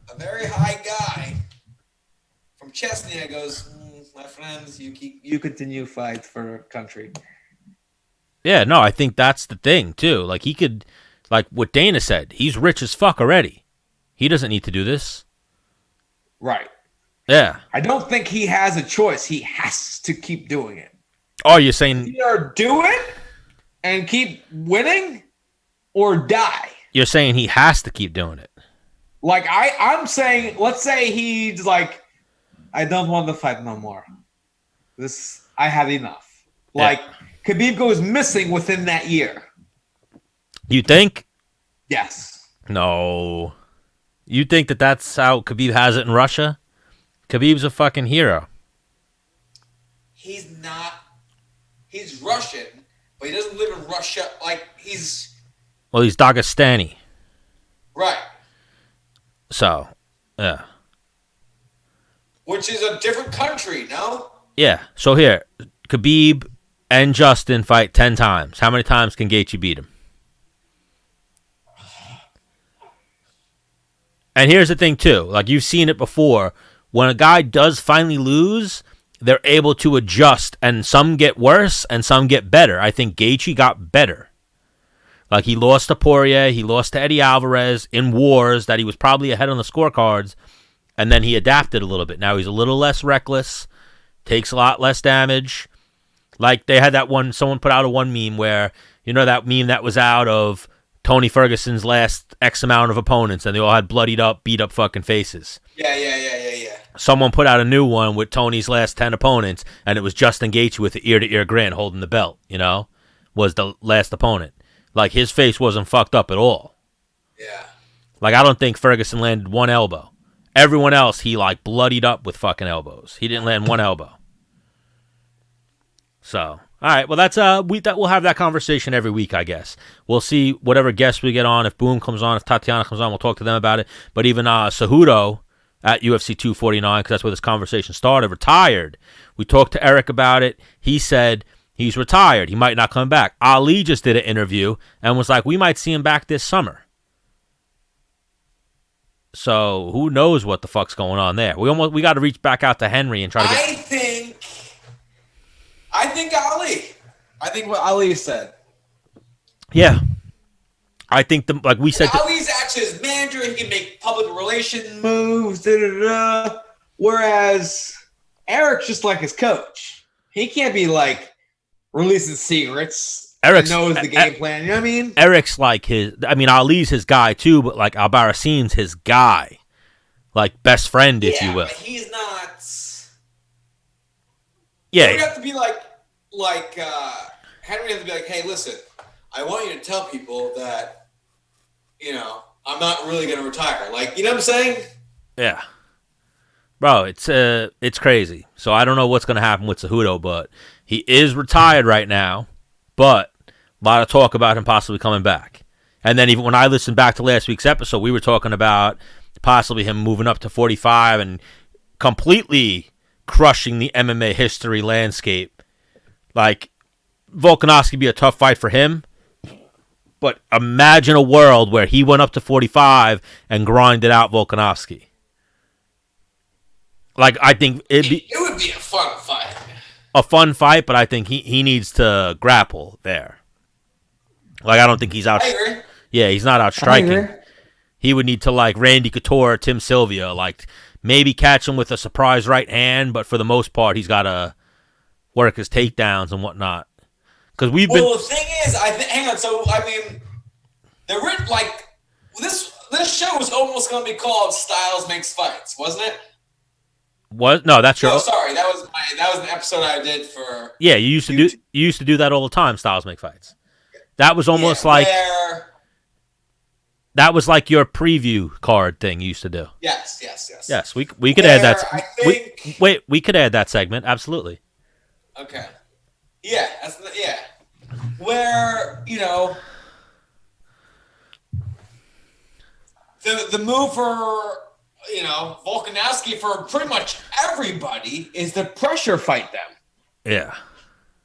[SPEAKER 1] a very high guy from Chesney goes, my friends, you continue fight for country.
[SPEAKER 2] Yeah, no, I think that's the thing too. Like, he could, like what Dana said, he's rich as fuck already. He doesn't need to do this.
[SPEAKER 1] Right.
[SPEAKER 2] Yeah.
[SPEAKER 1] I don't think he has a choice. He has to keep doing it.
[SPEAKER 2] Oh, you're saying
[SPEAKER 1] either do it and keep winning or die.
[SPEAKER 2] You're saying he has to keep doing it.
[SPEAKER 1] Like, I'm saying, let's say he's like, I don't want to fight no more. I had enough. Like, Khabib goes missing within that year.
[SPEAKER 2] You think?
[SPEAKER 1] Yes.
[SPEAKER 2] No. You think that's how Khabib has it in Russia? Khabib's a fucking hero.
[SPEAKER 1] He's not. He's Russian, but he doesn't live in Russia. Like, he's.
[SPEAKER 2] Well, he's Dagestani.
[SPEAKER 1] Right.
[SPEAKER 2] So, yeah.
[SPEAKER 1] Which is a different country, no?
[SPEAKER 2] Yeah. So here, Khabib and Justin fight 10 times. How many times can Gaethje beat him? And here's the thing, too. Like, you've seen it before. When a guy does finally lose, they're able to adjust. And some get worse and some get better. I think Gaethje got better. Like, he lost to Poirier. He lost to Eddie Alvarez in wars that he was probably ahead on the scorecards. And then he adapted a little bit. Now he's a little less reckless. Takes a lot less damage. Like, they had that one, someone put out a one meme where, you know that meme that was out of Tony Ferguson's last X amount of opponents, and they all had bloodied up, beat up fucking faces.
[SPEAKER 1] Yeah.
[SPEAKER 2] Someone put out a new one with Tony's last 10 opponents, and it was Justin Gaethje with the ear-to-ear grin holding the belt, you know, was the last opponent. Like, his face wasn't fucked up at all.
[SPEAKER 1] Yeah.
[SPEAKER 2] Like, I don't think Ferguson landed one elbow. Everyone else, he, like, bloodied up with fucking elbows. He didn't land one elbow. So, all right. Well, that's we'll have that conversation every week, I guess. We'll see whatever guests we get on. If Boom comes on, if Tatiana comes on, we'll talk to them about it. But even Cejudo at UFC 249, because that's where this conversation started, retired. We talked to Eric about it. He said he's retired. He might not come back. Ali just did an interview and was like, we might see him back this summer. So who knows what the fuck's going on there? We got to reach back out to Henry and try to get.
[SPEAKER 1] I think Ali. I think what Ali said.
[SPEAKER 2] Yeah, I think like we said.
[SPEAKER 1] Ali's actually his manager. He can make public relation moves. Whereas Eric's just like his coach. He can't be like releasing secrets.
[SPEAKER 2] Eric's
[SPEAKER 3] knows the game plan. You know what I mean?
[SPEAKER 2] Eric's like his. I mean, Ali's his guy too, but like Albarracine's his guy, like best friend, if you will.
[SPEAKER 3] But he's not.
[SPEAKER 2] Yeah,
[SPEAKER 3] Henry have to be like Henry has to be like, hey, listen, I want you to tell people that, I'm not really going to retire. Like, you know what I'm saying?
[SPEAKER 2] Yeah. Bro, it's crazy. So I don't know what's going to happen with Cejudo, but he is retired right now, but a lot of talk about him possibly coming back. And then even when I listened back to last week's episode, we were talking about possibly him moving up to 45 and completely crushing the MMA history landscape. Like, Volkanovski would be a tough fight for him, but imagine a world where he went up to 45 and grinded out Volkanovski. Like, I think it
[SPEAKER 3] would be a fun fight.
[SPEAKER 2] A fun fight, but I think he needs to grapple there. Like, I don't think he's out.
[SPEAKER 3] I agree.
[SPEAKER 2] Yeah, he's not out striking. He would need to, like, Randy Couture, Tim Sylvia, like, maybe catch him with a surprise right hand, but for the most part, he's got to work his takedowns and whatnot. Because we've been.
[SPEAKER 3] Well, the thing is, hang on. So, I mean, they're written like this show was almost going to be called Styles Makes Fights, wasn't it?
[SPEAKER 2] What? No, that's your.
[SPEAKER 3] Oh, sorry, that was an episode I did for.
[SPEAKER 2] Yeah, you used to do that all the time. Styles Make Fights. That was almost that was like your preview card thing you used to do.
[SPEAKER 3] Yes.
[SPEAKER 2] Yes, we could add that. We could add that segment. Absolutely.
[SPEAKER 3] Okay. Yeah, where the move for Volkanovski for pretty much everybody is to pressure fight them.
[SPEAKER 2] Yeah.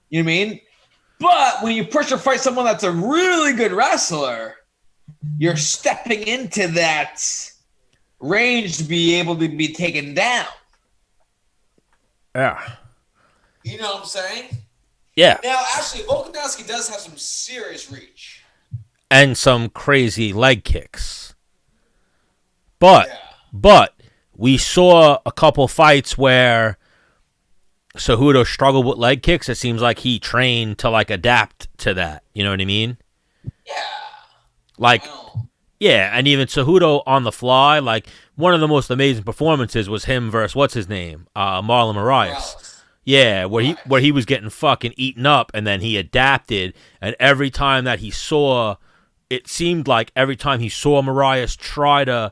[SPEAKER 3] You know what I mean? But when you pressure fight someone that's a really good wrestler, you're stepping into that range to be able to be taken down.
[SPEAKER 2] Yeah.
[SPEAKER 3] You know what I'm saying?
[SPEAKER 2] Yeah.
[SPEAKER 3] Now, actually, Volkanovski does have some serious reach.
[SPEAKER 2] And some crazy leg kicks. But we saw a couple fights where Cejudo struggled with leg kicks. It seems like he trained to, like, adapt to that. You know what I mean?
[SPEAKER 3] Yeah.
[SPEAKER 2] Like, yeah, and even Cejudo on the fly, like, one of the most amazing performances was him versus, what's his name? Marlon Moraes. Yeah, where he was getting fucking eaten up, and then he adapted, and every time that he saw, it seemed like every time he saw Moraes try to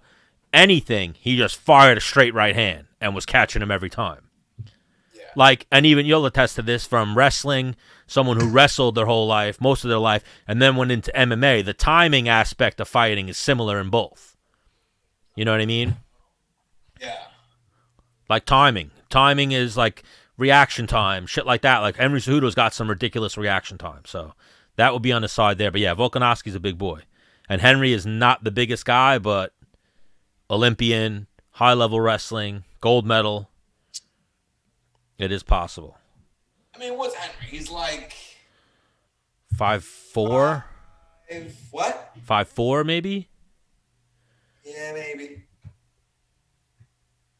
[SPEAKER 2] anything, he just fired a straight right hand and was catching him every time. Yeah. Like, and even you'll attest to this from wrestling, someone who wrestled their whole life, most of their life, and then went into MMA. The timing aspect of fighting is similar in both. You know what I mean?
[SPEAKER 3] Yeah.
[SPEAKER 2] Like timing. Timing is like reaction time, shit like that. Like Henry Cejudo's got some ridiculous reaction time, so that would be on the side there. But yeah, Volkanovski's a big boy, and Henry is not the biggest guy, but Olympian, high level wrestling, gold medal. It is possible.
[SPEAKER 3] I mean, what's Henry? He's like
[SPEAKER 2] 5'4".
[SPEAKER 3] What?
[SPEAKER 2] 5'4", maybe.
[SPEAKER 3] Yeah, maybe.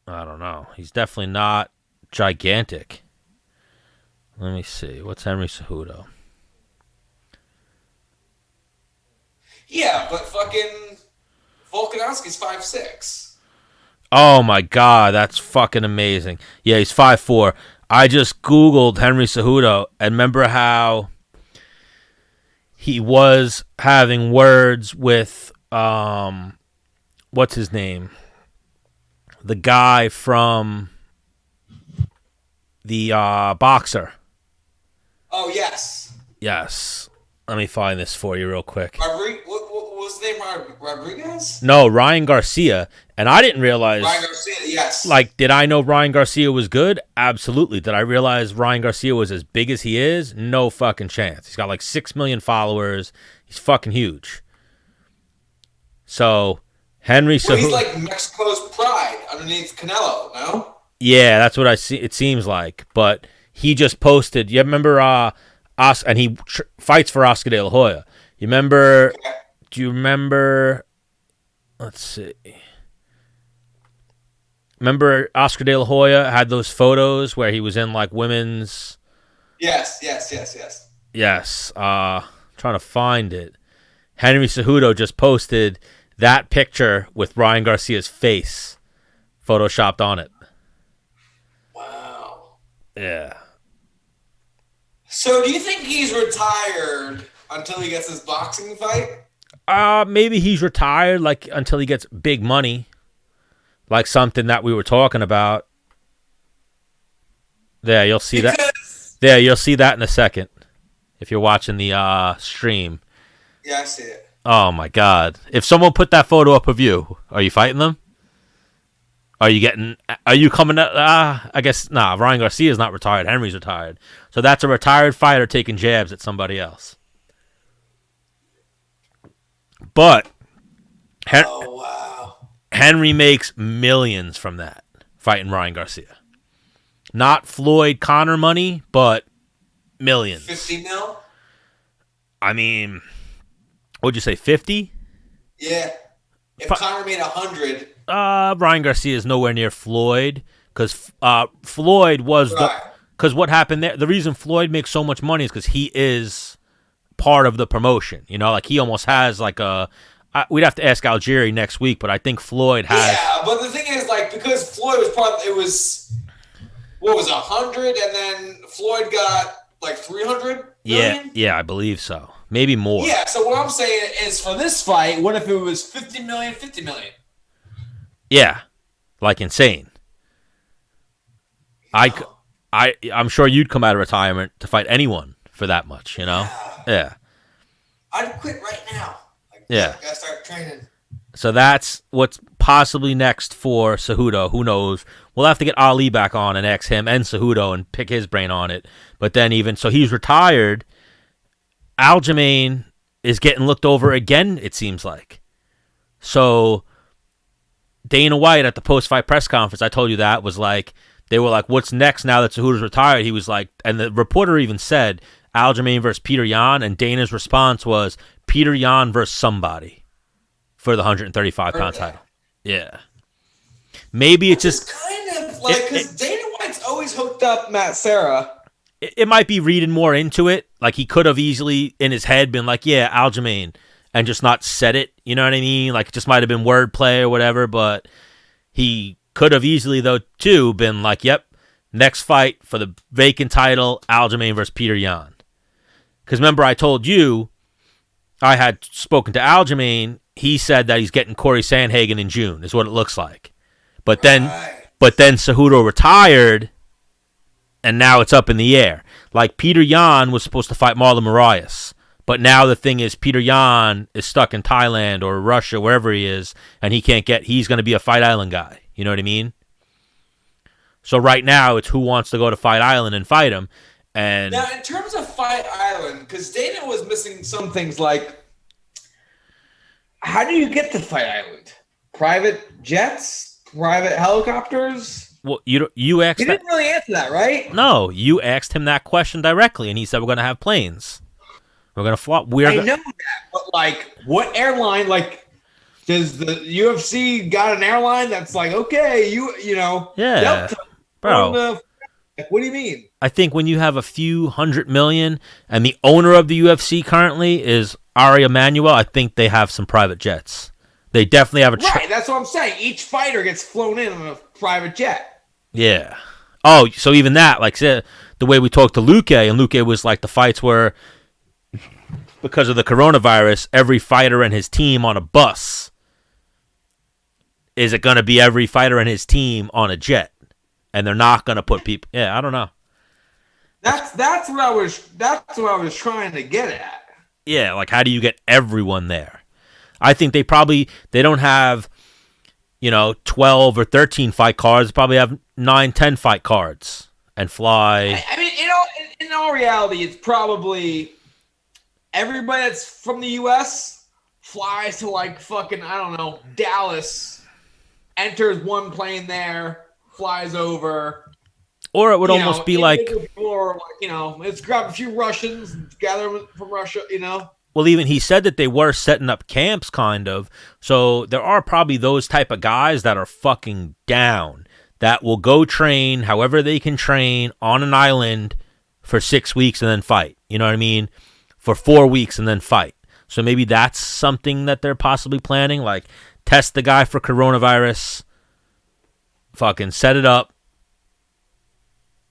[SPEAKER 2] I don't know. He's definitely not gigantic. Let me see. What's Henry Cejudo?
[SPEAKER 3] Yeah, but fucking Volkanovski's 5'6".
[SPEAKER 2] Oh my god, that's fucking amazing. Yeah, he's 5'4". I just Googled Henry Cejudo and remember how he was having words with what's his name? The guy from the boxer.
[SPEAKER 3] Oh, yes.
[SPEAKER 2] Yes. Let me find this for you real quick.
[SPEAKER 3] What was his name? Rodriguez?
[SPEAKER 2] No, Ryan Garcia. And I didn't realize...
[SPEAKER 3] Ryan Garcia, yes.
[SPEAKER 2] Like, did I know Ryan Garcia was good? Absolutely. Did I realize Ryan Garcia was as big as he is? No fucking chance. He's got like 6 million followers. He's fucking huge. So, Henry Cejudo...
[SPEAKER 3] He's like Mexico's pride underneath Canelo, no?
[SPEAKER 2] Yeah, that's what I see. It seems like. But he just posted... You remember... and he fights for Oscar De La Hoya. You remember... Okay. Do you remember... Let's see... Remember Oscar De La Hoya had those photos where he was in like women's...
[SPEAKER 3] Yes.
[SPEAKER 2] Yes. Trying to find it. Henry Cejudo just posted that picture with Ryan Garcia's face photoshopped on it.
[SPEAKER 3] Wow.
[SPEAKER 2] Yeah.
[SPEAKER 3] So do you think he's retired until he gets his boxing fight?
[SPEAKER 2] Maybe he's retired like until he gets big money. Like something that we were talking about. There, you'll see that. There, you'll see that in a second. If you're watching the stream.
[SPEAKER 3] Yeah, I see it.
[SPEAKER 2] Oh my God! If someone put that photo up of you, are you fighting them? Are you coming? I guess nah. Ryan Garcia is not retired. Henry's retired. So that's a retired fighter taking jabs at somebody else. But
[SPEAKER 3] Oh wow!
[SPEAKER 2] Henry makes millions from that fighting Ryan Garcia. Not Floyd Conor money, but millions.
[SPEAKER 3] 50 mil?
[SPEAKER 2] I mean, what'd you say, 50?
[SPEAKER 3] Yeah. If Conor made 100.
[SPEAKER 2] Ryan Garcia is nowhere near Floyd because Floyd was because what happened there. The reason Floyd makes so much money is because he is part of the promotion. You know, like he almost has like a. We'd have to ask Algieri next week, but I think Floyd has.
[SPEAKER 3] Yeah, but the thing is, like, because Floyd was part of it was. What was 100, and then Floyd got like 300 million?
[SPEAKER 2] Yeah, I believe so. Maybe more.
[SPEAKER 3] Yeah, so what I'm saying is for this fight, what if it was 50 million, 50 million?
[SPEAKER 2] Yeah, like insane. I'm sure you'd come out of retirement to fight anyone for that much, you know? Yeah.
[SPEAKER 3] I'd quit right now.
[SPEAKER 2] Yeah.
[SPEAKER 3] Gotta start training.
[SPEAKER 2] So that's what's possibly next for Cejudo. Who knows? We'll have to get Ali back on and ask him and Cejudo and pick his brain on it. But then so he's retired. Aljamain is getting looked over again, it seems like. So Dana White at the post-fight press conference, I told you that, was like, they were like, what's next now that Cejudo's retired? He was like, and the reporter even said, Aljamain versus Petr Yan, and Dana's response was, Petr Yan versus somebody for the 135-pound title. Yeah. Maybe it's just
[SPEAKER 3] kind of like, because Dana White's always hooked up Matt Serra.
[SPEAKER 2] It might be reading more into it. Like he could have easily in his head been like, yeah, Aljamain, and just not said it. You know what I mean? Like it just might have been wordplay or whatever, but he could have easily, though, too, been like, yep, next fight for the vacant title, Aljamain versus Petr Yan. Because remember, I told you I had spoken to Aljamain. He said that he's getting Corey Sandhagen in June, is what it looks like. But then Cejudo retired, and now it's up in the air. Like Petr Yan was supposed to fight Marlon Moraes, but now the thing is Petr Yan is stuck in Thailand or Russia, wherever he is, and he's going to be a Fight Island guy. You know what I mean? So right now it's who wants to go to Fight Island and fight him. And
[SPEAKER 3] now, in terms of Fight Island, because Dana was missing some things like, how do you get to Fight Island? Private jets? Private helicopters?
[SPEAKER 2] Well, you asked.
[SPEAKER 3] He didn't really answer that, right?
[SPEAKER 2] No, you asked him that question directly, and he said we're going to have planes. We're going to fly.
[SPEAKER 3] I know that, but like, what airline? Like, does the UFC got an airline that's like, okay, you know,
[SPEAKER 2] yeah, bro.
[SPEAKER 3] What do you mean?
[SPEAKER 2] I think when you have a few $100 million, and the owner of the UFC currently is Ari Emanuel, I think they have some private jets. They definitely have a
[SPEAKER 3] right. That's what I'm saying. Each fighter gets flown in on a private jet.
[SPEAKER 2] Yeah. Oh, so even that, like the way we talked to Luque, and Luque was like the fights were because of the coronavirus, every fighter and his team on a bus. Is it going to be every fighter and his team on a jet? And they're not going to put people. Yeah, I don't know.
[SPEAKER 3] That's what I was trying to get at.
[SPEAKER 2] Yeah, like how do you get everyone there? I think they don't have 12 or 13 fight cards. They probably have 9, 10 fight cards and fly.
[SPEAKER 3] I mean, in all reality, it's probably everybody that's from the U.S. flies to like fucking, I don't know, Dallas, enters one plane there, flies over.
[SPEAKER 2] Or it would almost be like,
[SPEAKER 3] or let's grab a few Russians, gather them from Russia,
[SPEAKER 2] Well, even he said that they were setting up camps, kind of. So there are probably those type of guys that are fucking down that will go train however they can train on an island for 6 weeks and then fight. You know what I mean? For 4 weeks and then fight. So maybe that's something that they're possibly planning. Like, test the guy for coronavirus. Fucking set it up.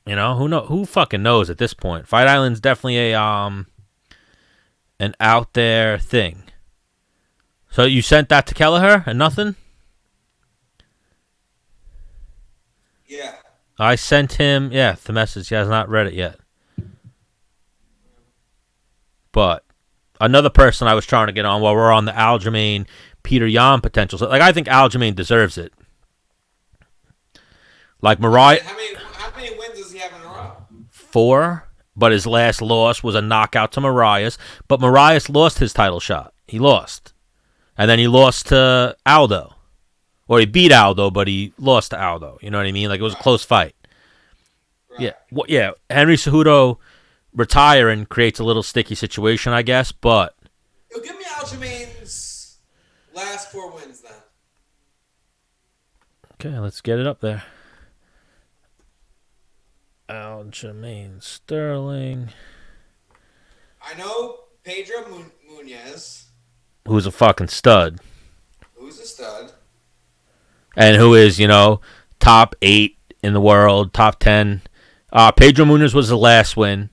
[SPEAKER 2] You know, who fucking knows at this point? Fight Island's definitely an out there thing. So you sent that to Kelleher and nothing?
[SPEAKER 3] Yeah.
[SPEAKER 2] I sent him, the message. He has not read it yet. But another person I was trying to get on while we're on the Aljamain Petr Yan potential. So, like, I think Aljamain deserves it. Like Mariah.
[SPEAKER 3] How many wins does he have in a row?
[SPEAKER 2] 4, but his last loss was a knockout to Marias. But Marias lost his title shot. He lost. And then he lost to Aldo. Or he beat Aldo, but he lost to Aldo. You know what I mean? Like, it was a close fight. Right. Yeah. Henry Cejudo retiring creates a little sticky situation, I guess, but...
[SPEAKER 3] Yo, give me Aljamain's last 4 wins, then.
[SPEAKER 2] Okay, let's get it up there. Aljamain Sterling.
[SPEAKER 3] I know Pedro Munez.
[SPEAKER 2] Who's a fucking stud.
[SPEAKER 3] Who's a stud.
[SPEAKER 2] And who is, top 8 in the world, top 10. Pedro Munez was the last win.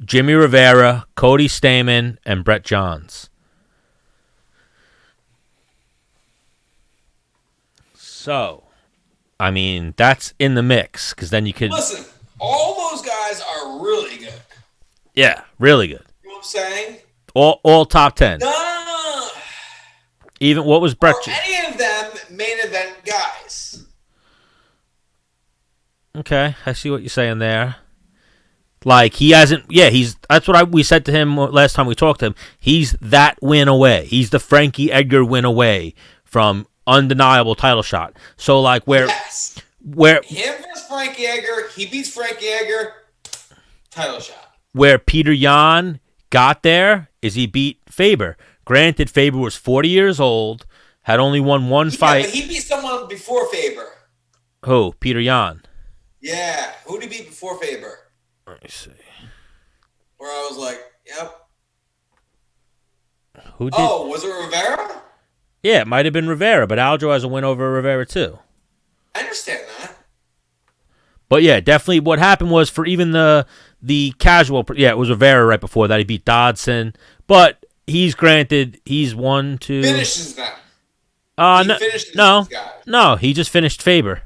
[SPEAKER 2] Jimmy Rivera, Cody Stamann, and Brett Johns. So, I mean, that's in the mix, because then you could...
[SPEAKER 3] Listen, all those guys are really good.
[SPEAKER 2] Yeah, really good.
[SPEAKER 3] You know what I'm saying?
[SPEAKER 2] All top 10.
[SPEAKER 3] No.
[SPEAKER 2] Even, what was Brett...
[SPEAKER 3] Or any of them main event guys.
[SPEAKER 2] Okay, I see what you're saying there. Like, he hasn't... Yeah, that's what we said to him last time we talked to him. He's that win away. He's the Frankie Edgar win away from undeniable title shot. So, like,
[SPEAKER 3] Yes.
[SPEAKER 2] Him
[SPEAKER 3] versus Frankie Edgar. He beats Frankie Edgar. Title shot.
[SPEAKER 2] Where Petr Yan got there is he beat Faber. Granted, Faber was 40 years old, had only won one fight.
[SPEAKER 3] But he beat someone before Faber.
[SPEAKER 2] Who? Petr Yan.
[SPEAKER 3] Yeah. Who did he beat before Faber?
[SPEAKER 2] Let me see.
[SPEAKER 3] Where I was like, yep.
[SPEAKER 2] Who did?
[SPEAKER 3] Oh, was it Rivera?
[SPEAKER 2] Yeah, it might have been Rivera, but Aljo has a win over Rivera too.
[SPEAKER 3] I understand that.
[SPEAKER 2] But yeah, definitely what happened was for even the casual, it was Rivera right before that. He beat Dodson, but he's 1, 2.
[SPEAKER 3] Finishes them.
[SPEAKER 2] No, he just finished Faber.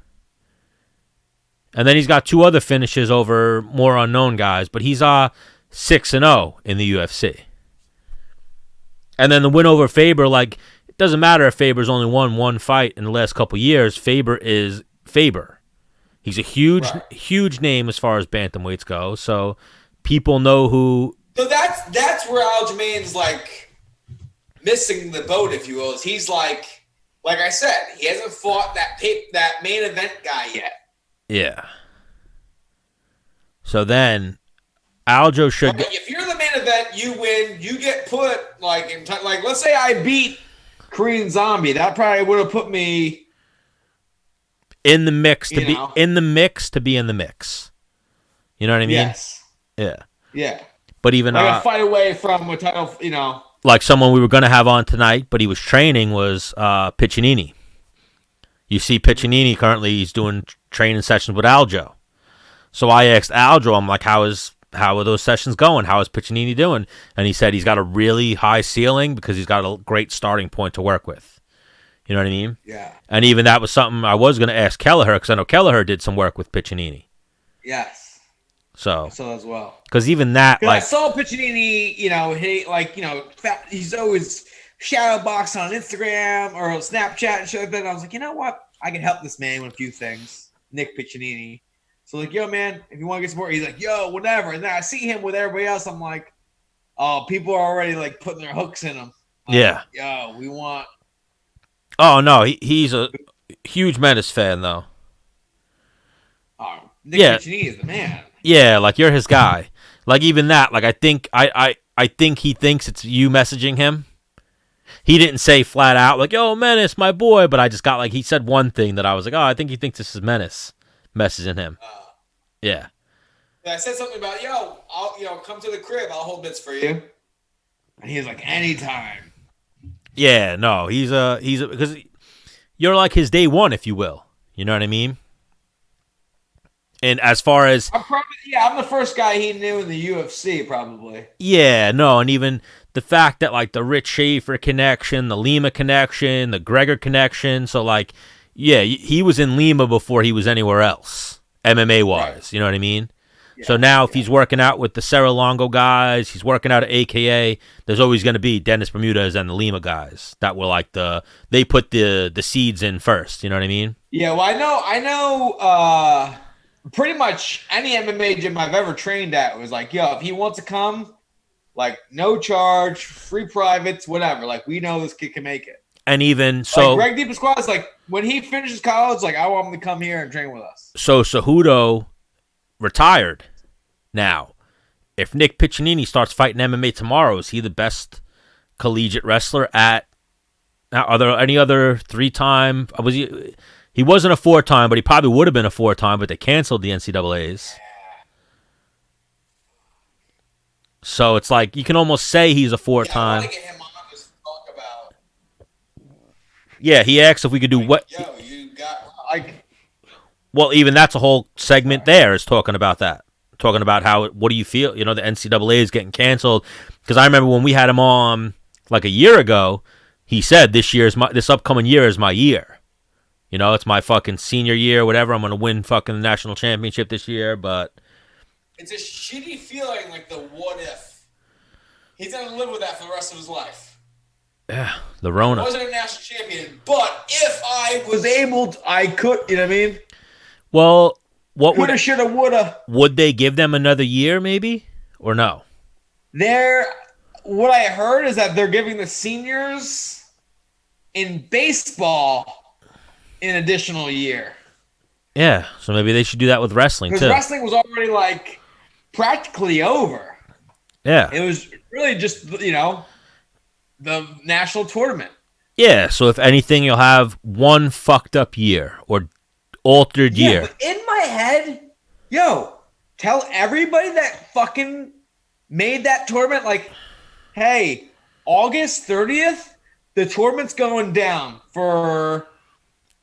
[SPEAKER 2] And then he's got 2 other finishes over more unknown guys, but he's 6-0 in the UFC. And then the win over Faber, like, it doesn't matter if Faber's only won 1 fight in the last couple years. Faber is Faber. He's a huge name as far as bantamweights go. So people know who.
[SPEAKER 3] So that's where Aljamain's like missing the boat, if you will. Is he's like I said, he hasn't fought that main event guy yet.
[SPEAKER 2] Yeah. So then, Aljo should.
[SPEAKER 3] If you're the main event, you win. You get put like let's say I beat Korean Zombie. That probably would have put me
[SPEAKER 2] in the mix to be in the mix. You know what I mean?
[SPEAKER 3] Yes.
[SPEAKER 2] Yeah.
[SPEAKER 3] Yeah.
[SPEAKER 2] But even
[SPEAKER 3] a fight away from a title,
[SPEAKER 2] like someone we were going to have on tonight, but he was training was Picchinni. You see Picchinni currently, he's doing training sessions with Aljo. So I asked Aljo, I'm like, how are those sessions going? How is Picchinni doing? And he said he's got a really high ceiling because he's got a great starting point to work with. You know what I mean?
[SPEAKER 3] Yeah.
[SPEAKER 2] And even that was something I was going to ask Kelleher because I know Kelleher did some work with Picchinni.
[SPEAKER 3] Yes.
[SPEAKER 2] So
[SPEAKER 3] as well.
[SPEAKER 2] Because even that, like,
[SPEAKER 3] I saw Picchinni, he's always shadow boxing on Instagram or Snapchat and shit like that. And I was like, you know what? I can help this man with a few things. Nick Picchinni. So like, yo, man, if you want to get some more, he's like, yo, whatever. And then I see him with everybody else. I'm like, oh, people are already like putting their hooks in him.
[SPEAKER 2] Yeah.
[SPEAKER 3] Like, yo, we want.
[SPEAKER 2] Oh no, he's a huge Menace fan though.
[SPEAKER 3] Oh, Nick Picchinni is the man.
[SPEAKER 2] Yeah, like you're his guy. Like even that, like I think he thinks it's you messaging him. He didn't say flat out like, "Yo, Menace, my boy," but I just got like he said one thing that I was like, "Oh, I think he thinks this is Menace messaging him." Yeah.
[SPEAKER 1] I said something about, I'll come to the crib. I'll hold mitts for you. And he's like, anytime.
[SPEAKER 2] Yeah, no, he's because you're like his day one, if you will. You know what I mean? And as far as
[SPEAKER 1] I'm the first guy he knew in the UFC, probably.
[SPEAKER 2] Yeah, no, and even the fact that like the Rich Schaefer connection, the Lima connection, the Gregor connection, so like, yeah, he was in Lima before he was anywhere else, MMA wise. Right. You know what I mean? Yeah, so now if he's working out with the Serra Longo guys, he's working out at AKA, there's always going to be Dennis Bermudez and the Lima guys that were like they put the seeds in first. You know what I mean?
[SPEAKER 1] Yeah, well, I know. Pretty much any MMA gym I've ever trained at was like, if he wants to come, like no charge, free privates, whatever. Like we know this kid can make it.
[SPEAKER 2] And even so,
[SPEAKER 1] like Greg DePasquale is like when he finishes college, like I want him to come here and train with us.
[SPEAKER 2] So Cejudo retired. Now, if Nick Picchinni starts fighting MMA tomorrow, is he the best collegiate wrestler at? Now, are there any other 3-time? He wasn't a 4-time, but he probably would have been a 4-time, but they canceled the NCAAs. So it's like you can almost say he's a 4-time.
[SPEAKER 1] I want to get him on to talk about.
[SPEAKER 2] Yeah, he asked if we could do what.
[SPEAKER 1] You got
[SPEAKER 2] Well, even that's a whole segment there is talking about that. Talking about what do you feel? The NCAA is getting canceled. Because I remember when we had him on like a year ago, he said this upcoming year is my year. It's my fucking senior year, whatever. I'm going to win fucking the national championship this year, but...
[SPEAKER 1] It's a shitty feeling, like the what if. He's going to live with that for the rest of his life.
[SPEAKER 2] Yeah, the Rona.
[SPEAKER 1] I wasn't a national champion, but if I was able to, I could, you know what I mean?
[SPEAKER 2] Well, what
[SPEAKER 1] coulda, shoulda, woulda.
[SPEAKER 2] Would they give them another year, maybe? Or no?
[SPEAKER 1] What I heard is that they're giving the seniors in baseball an additional year.
[SPEAKER 2] Yeah, so maybe they should do that with wrestling too.
[SPEAKER 1] Because wrestling was already like practically over.
[SPEAKER 2] Yeah.
[SPEAKER 1] It was really just, the national tournament.
[SPEAKER 2] Yeah, so if anything, you'll have one fucked up year or altered year.
[SPEAKER 1] But in my head, tell everybody that fucking made that tournament, like, hey, August 30th, the tournament's going down for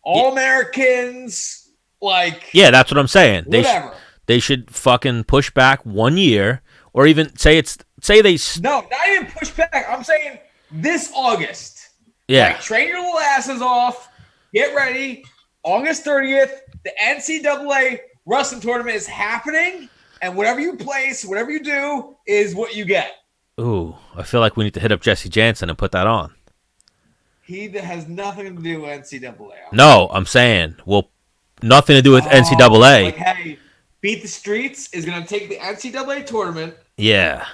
[SPEAKER 1] All-Americans, like...
[SPEAKER 2] Yeah, that's what I'm saying.
[SPEAKER 1] Whatever.
[SPEAKER 2] They should fucking push back 1 year, or even say they...
[SPEAKER 1] No, not even push back. I'm saying this August.
[SPEAKER 2] Yeah.
[SPEAKER 1] Like, train your little asses off. Get ready. August 30th, the NCAA wrestling tournament is happening, and whatever you place, whatever you do, is what you get.
[SPEAKER 2] Ooh, I feel like we need to hit up Jesse Jansen and put that on.
[SPEAKER 1] He has nothing to do with NCAA.
[SPEAKER 2] No, I'm saying, nothing to do with NCAA.
[SPEAKER 1] Like, hey, Beat the Streets is going to take the NCAA tournament.
[SPEAKER 2] Yeah.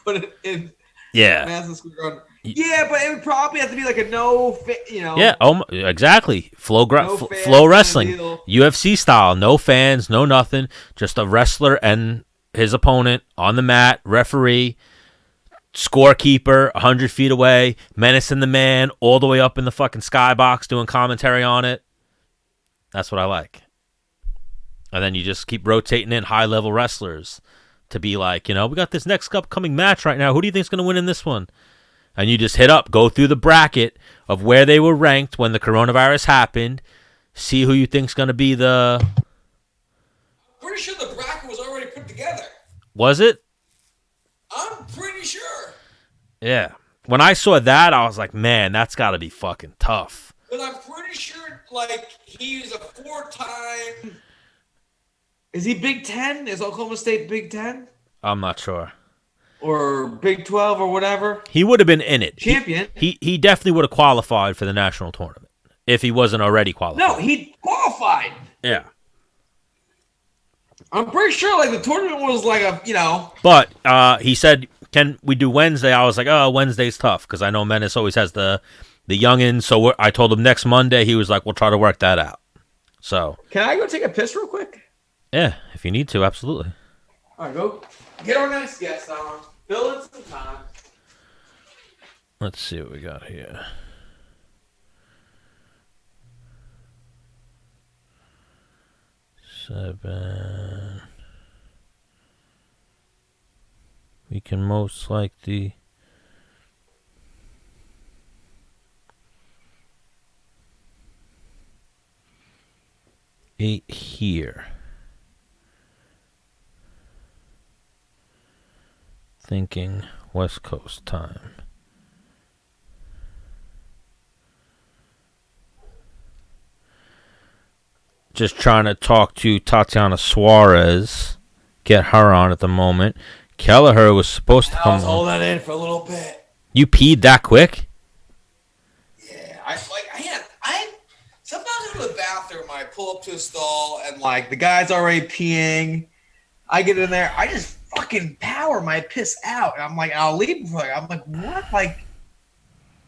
[SPEAKER 1] Put it in Madison Square Garden. Yeah, but it would probably have to be like a
[SPEAKER 2] Yeah, exactly. Flow wrestling. UFC style. No fans, no nothing. Just a wrestler and his opponent on the mat, referee, scorekeeper 100 feet away, menacing the man all the way up in the fucking skybox doing commentary on it. That's what I like. And then you just keep rotating in high-level wrestlers to be like, we got this next upcoming match right now. Who do you think's going to win in this one? And you just go through the bracket of where they were ranked when the coronavirus happened, see who you think's going to be the...
[SPEAKER 1] I'm pretty sure the bracket was already put together.
[SPEAKER 2] Was it?
[SPEAKER 1] I'm pretty sure.
[SPEAKER 2] Yeah. When I saw that, I was like, man, that's got to be fucking tough.
[SPEAKER 1] But I'm pretty sure, like, he's a 4-time... Is he Big Ten? Is Oklahoma State Big Ten?
[SPEAKER 2] I'm not sure.
[SPEAKER 1] Or Big 12 or whatever.
[SPEAKER 2] He would have been in it.
[SPEAKER 1] Champion.
[SPEAKER 2] He definitely would have qualified for the national tournament if he wasn't already qualified.
[SPEAKER 1] No, he qualified.
[SPEAKER 2] Yeah.
[SPEAKER 1] I'm pretty sure like the tournament was like a,
[SPEAKER 2] But he said, can we do Wednesday? I was like, oh, Wednesday's tough because I know Menace always has the youngins. So I told him next Monday. He was like, we'll try to work that out. So.
[SPEAKER 1] Can I go take a piss real quick?
[SPEAKER 2] Yeah, if you need to, absolutely.
[SPEAKER 1] All right, go get our next guest on. Fill in some time.
[SPEAKER 2] Let's see what we got here. Seven. We can most likely eat here. Thinking West Coast time. Just trying to talk to Tatiana Suarez. Get her on at the moment. Kelleher was supposed to come on.
[SPEAKER 3] Hold that in for a little bit.
[SPEAKER 2] You peed that quick?
[SPEAKER 3] Yeah, I sometimes I go to the bathroom, I pull up to a stall, and like the guy's already peeing. I get in there, I just fucking power my piss out, and I'm like, I'll leave before. I'm like, what? Like,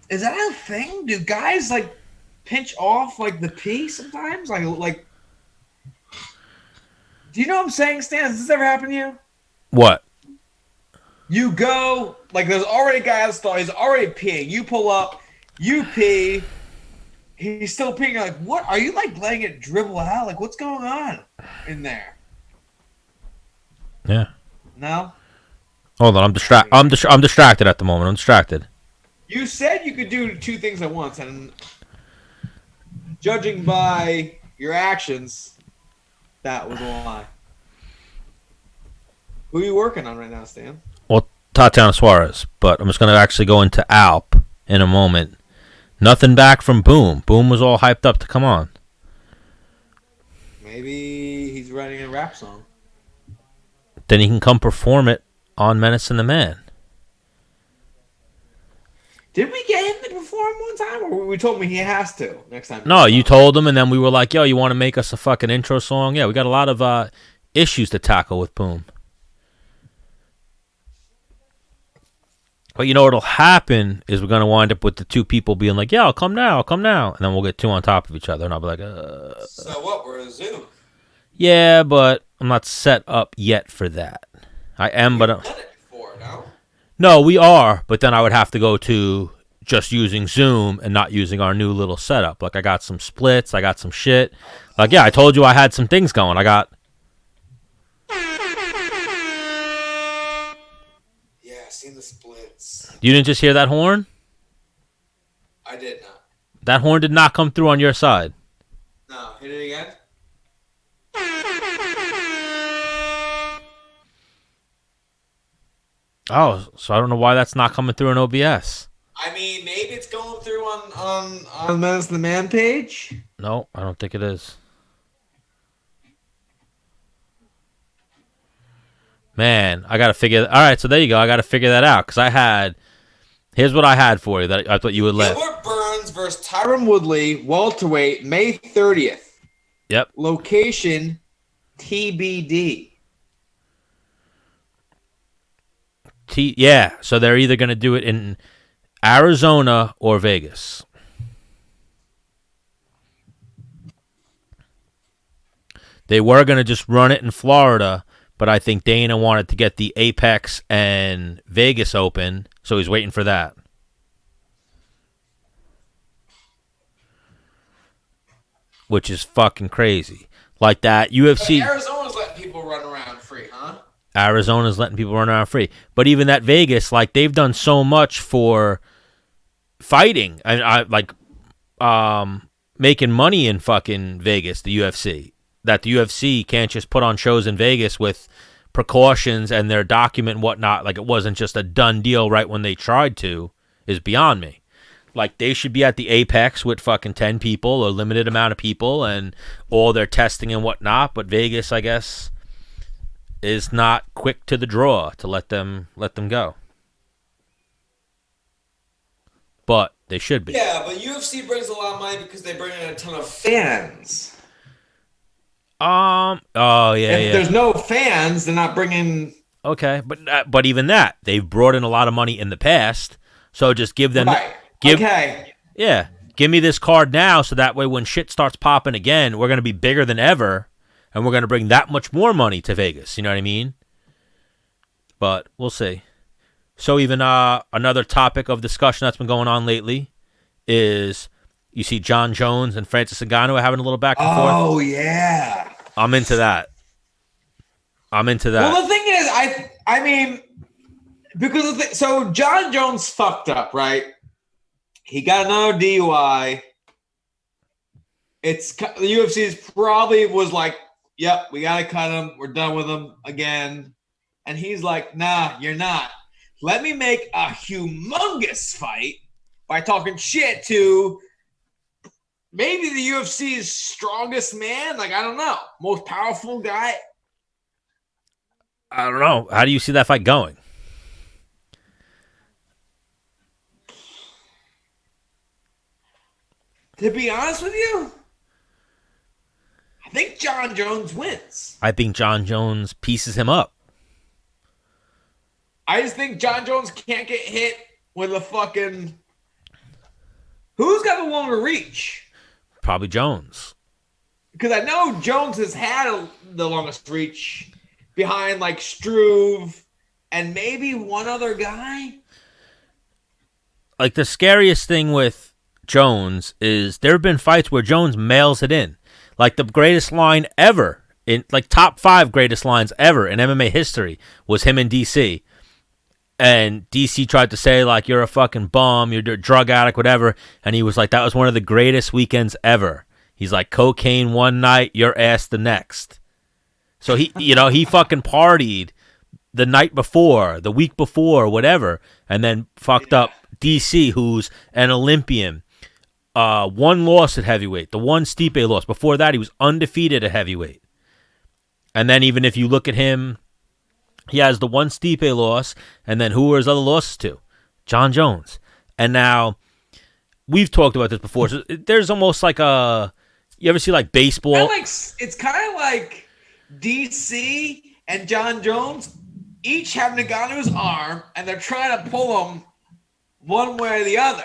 [SPEAKER 3] is that a thing? Do guys like pinch off like the pee sometimes? Like, do you know what I'm saying, Stan? Has this ever happened to you?
[SPEAKER 2] What?
[SPEAKER 3] You go, like, there's already a guy at the stall. He's already peeing. You pull up. You pee. He's still peeing. You're like, what? Are you, like, letting it dribble out? Like, what's going on in there?
[SPEAKER 2] Yeah.
[SPEAKER 3] No?
[SPEAKER 2] Hold on. I'm distracted at the moment. I'm distracted.
[SPEAKER 3] You said you could do two things at once, and judging by your actions, that was a lie. Who are you working on right now, Stan?
[SPEAKER 2] Well, Tatiana Suarez, but I'm just going to actually go into Alp in a moment. Nothing back from Boom. Boom was all hyped up to come on.
[SPEAKER 3] Maybe he's writing a rap song.
[SPEAKER 2] Then he can come perform it on Menace and the Man.
[SPEAKER 3] Did we get him to perform one time, or we told him he has to next time?
[SPEAKER 2] No, you told him, and then we were like, yo, you want to make us a fucking intro song? Yeah, we got a lot of issues to tackle with Boom. But you know what'll happen is we're going to wind up with the two people being like, yeah, I'll come now. And then we'll get two on top of each other. And I'll be like,
[SPEAKER 3] So what? We're a Zoom.
[SPEAKER 2] Yeah, but I'm not set up yet for that. I am, but...
[SPEAKER 3] You've done it before, no?
[SPEAKER 2] No, we are. But then I would have to go to just using Zoom and not using our new little setup. Like, I got some splits. I got some shit. Like, yeah, I told you I had some things going. I got...
[SPEAKER 3] Seen the splits.
[SPEAKER 2] You didn't just hear that horn?
[SPEAKER 3] I did not.
[SPEAKER 2] That horn did not come through on your side.
[SPEAKER 3] No, hit it again.
[SPEAKER 2] Oh, so I don't know why that's not coming through on OBS.
[SPEAKER 3] I mean, maybe it's going through on Menace the Man page.
[SPEAKER 2] No, I don't think it is. Man, I got to figure... All right, so there you go. I got to figure that out. Because here's what I had for you that I thought you would let.
[SPEAKER 3] Gilbert Burns versus Tyron Woodley, welterweight, May 30th.
[SPEAKER 2] Yep.
[SPEAKER 3] Location, TBD.
[SPEAKER 2] Yeah, so they're either going to do it in Arizona or Vegas. They were going to just run it in Florida, but I think Dana wanted to get the Apex and Vegas open, so he's waiting for that. Which is fucking crazy. Like that UFC...
[SPEAKER 3] But Arizona's letting people run around free, huh?
[SPEAKER 2] Arizona's letting people run around free. But even that Vegas, like, they've done so much for fighting. Making money in fucking Vegas, the UFC. That the UFC can't just put on shows in Vegas with precautions and their document and whatnot. Like, it wasn't just a done deal right when they tried to, is beyond me. Like, they should be at the Apex with fucking 10 people or limited amount of people and all their testing and whatnot. But Vegas, I guess, is not quick to the draw to let them go. But they should be.
[SPEAKER 3] Yeah, but UFC brings a lot of money because they bring in a ton of fans.
[SPEAKER 2] Oh yeah.
[SPEAKER 3] If there's no fans, they're not bringing.
[SPEAKER 2] Okay, but even that, they've brought in a lot of money in the past. So just give them.
[SPEAKER 3] Right. Okay.
[SPEAKER 2] Yeah, give me this card now, so that way when shit starts popping again, we're gonna be bigger than ever, and we're gonna bring that much more money to Vegas. You know what I mean? But we'll see. So even another topic of discussion that's been going on lately is. You see Jon Jones and Francis Ngannou having a little back and forth.
[SPEAKER 3] Oh, yeah.
[SPEAKER 2] I'm into that.
[SPEAKER 3] Well, the thing is, I mean, Because so Jon Jones fucked up, right? He got another DUI. The UFC probably was like, "Yep, we gotta cut him. We're done with him again." And he's like, "Nah, you're not. Let me make a humongous fight by talking shit to maybe the UFC's strongest man. Like, I don't know, most powerful guy."
[SPEAKER 2] I don't know. How do you see that fight going?
[SPEAKER 3] To be honest with you, I think Jon Jones wins.
[SPEAKER 2] I think Jon Jones pieces him up.
[SPEAKER 3] I just think Jon Jones can't get hit with a fucking... Who's got the longer reach?
[SPEAKER 2] Probably Jones.
[SPEAKER 3] Because I know Jones has had the longest reach behind like Struve and maybe one other guy.
[SPEAKER 2] Like the scariest thing with Jones is there have been fights where Jones mails it in. Like the greatest line ever, in like top 5 greatest lines ever in MMA history was him in DC. And DC tried to say like you're a fucking bum, you're a drug addict, whatever. And he was like, that was one of the greatest weekends ever. He's like, cocaine one night, your ass the next. So he fucking partied the night before, the week before, whatever, and then fucked up DC, who's an Olympian. One loss at heavyweight, the one Stipe lost. Before that, he was undefeated at heavyweight. And then even if you look at him, he has the one Stipe loss, and then who were his other losses to? Jon Jones. And now, we've talked about this before. So there's almost like a... You ever see like baseball?
[SPEAKER 3] It's kind of like DC and Jon Jones each have Ngannou's arm, and they're trying to pull him one way or the other.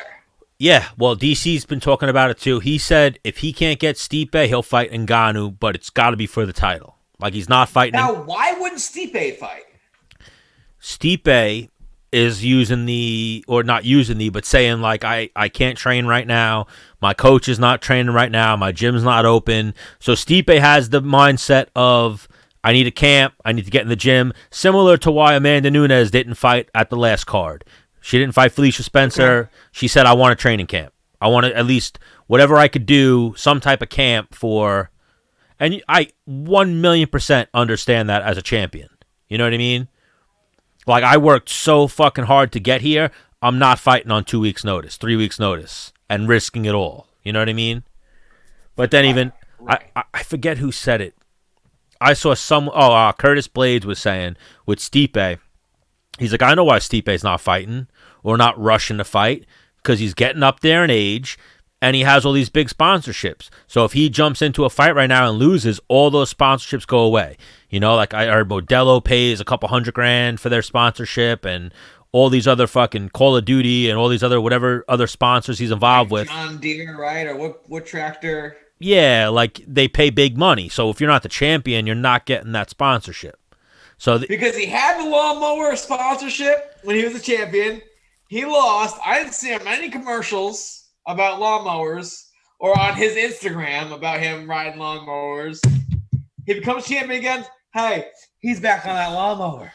[SPEAKER 2] Yeah, well, DC's been talking about it too. He said if he can't get Stipe, he'll fight Ngannou, but it's got to be for the title. Like, he's not fighting...
[SPEAKER 3] Now, why wouldn't Stipe fight?
[SPEAKER 2] Stipe is but saying, like, I can't train right now. My coach is not training right now. My gym's not open. So Stipe has the mindset of, I need a camp. I need to get in the gym. Similar to why Amanda Nunes didn't fight at the last card. She didn't fight Felicia Spencer. Okay. She said, I want a training camp. I want to at least, whatever I could do, some type of camp for... And I 1,000,000% understand that as a champion. You know what I mean? Like, I worked so fucking hard to get here. I'm not fighting on 2 weeks' notice, 3 weeks' notice, and risking it all. You know what I mean? But then I forget who said it. I saw Curtis Blades was saying with Stipe, he's like, I know why Stipe's not fighting or not rushing to fight, because he's getting up there in age and he has all these big sponsorships. So if he jumps into a fight right now and loses, all those sponsorships go away. You know, like I heard Modelo pays a couple $100,000 for their sponsorship, and all these other fucking Call of Duty and all these other whatever other sponsors he's involved with.
[SPEAKER 3] John Deere, right? Or what tractor?
[SPEAKER 2] Yeah, like they pay big money. So if you're not the champion, you're not getting that sponsorship. So
[SPEAKER 3] because he had the lawnmower sponsorship when he was a champion, he lost. I didn't see him any commercials about lawnmowers or on his Instagram about him riding lawnmowers. He becomes champion again. Hey, he's back on that lawnmower.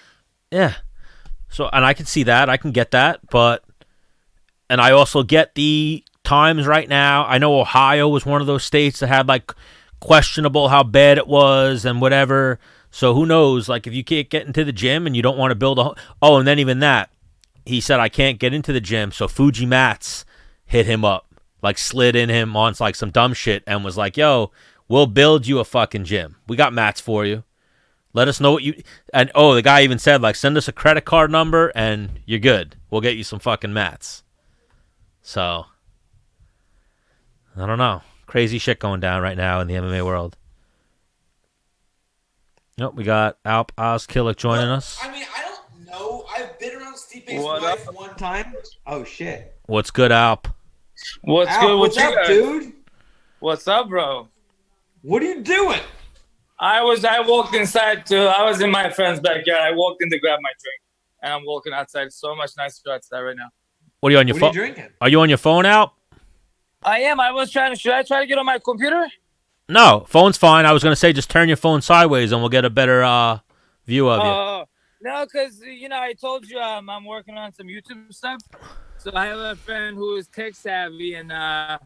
[SPEAKER 2] Yeah. So, and I can see that. I can get that. And I also get the times right now. I know Ohio was one of those states that had like questionable how bad it was and whatever. So who knows? Like if you can't get into the gym and you don't want to build and then even that, he said, I can't get into the gym. So Fuji Mats hit him up, like slid in him on like some dumb shit and was like, yo, we'll build you a fucking gym. We got mats for you. Let us know what you... And, the guy even said, like, send us a credit card number and you're good. We'll get you some fucking mats. So, I don't know. Crazy shit going down right now in the MMA world. Nope, we got Alp Ozkilic joining us.
[SPEAKER 3] I mean, I don't know. I've been around Stipe's wife one time. Oh, shit.
[SPEAKER 2] What's good, Alp?
[SPEAKER 4] What's
[SPEAKER 3] Alp,
[SPEAKER 4] good with
[SPEAKER 3] what's
[SPEAKER 4] you
[SPEAKER 3] up,
[SPEAKER 4] guys?
[SPEAKER 3] dude?
[SPEAKER 4] What's up, bro?
[SPEAKER 3] What are you doing?
[SPEAKER 4] I walked inside too. I was in my friend's backyard. I walked in to grab my drink, and I'm walking outside. So much nicer outside right now.
[SPEAKER 2] What are you on your phone?
[SPEAKER 3] What are you drinking?
[SPEAKER 2] Are you on your phone, Alp?
[SPEAKER 4] I am. Should I try to get on my computer?
[SPEAKER 2] No, phone's fine. I was going to say just turn your phone sideways and we'll get a better view of you.
[SPEAKER 4] No, because I told you I'm working on some YouTube stuff. So I have a friend who is tech savvy, and I'll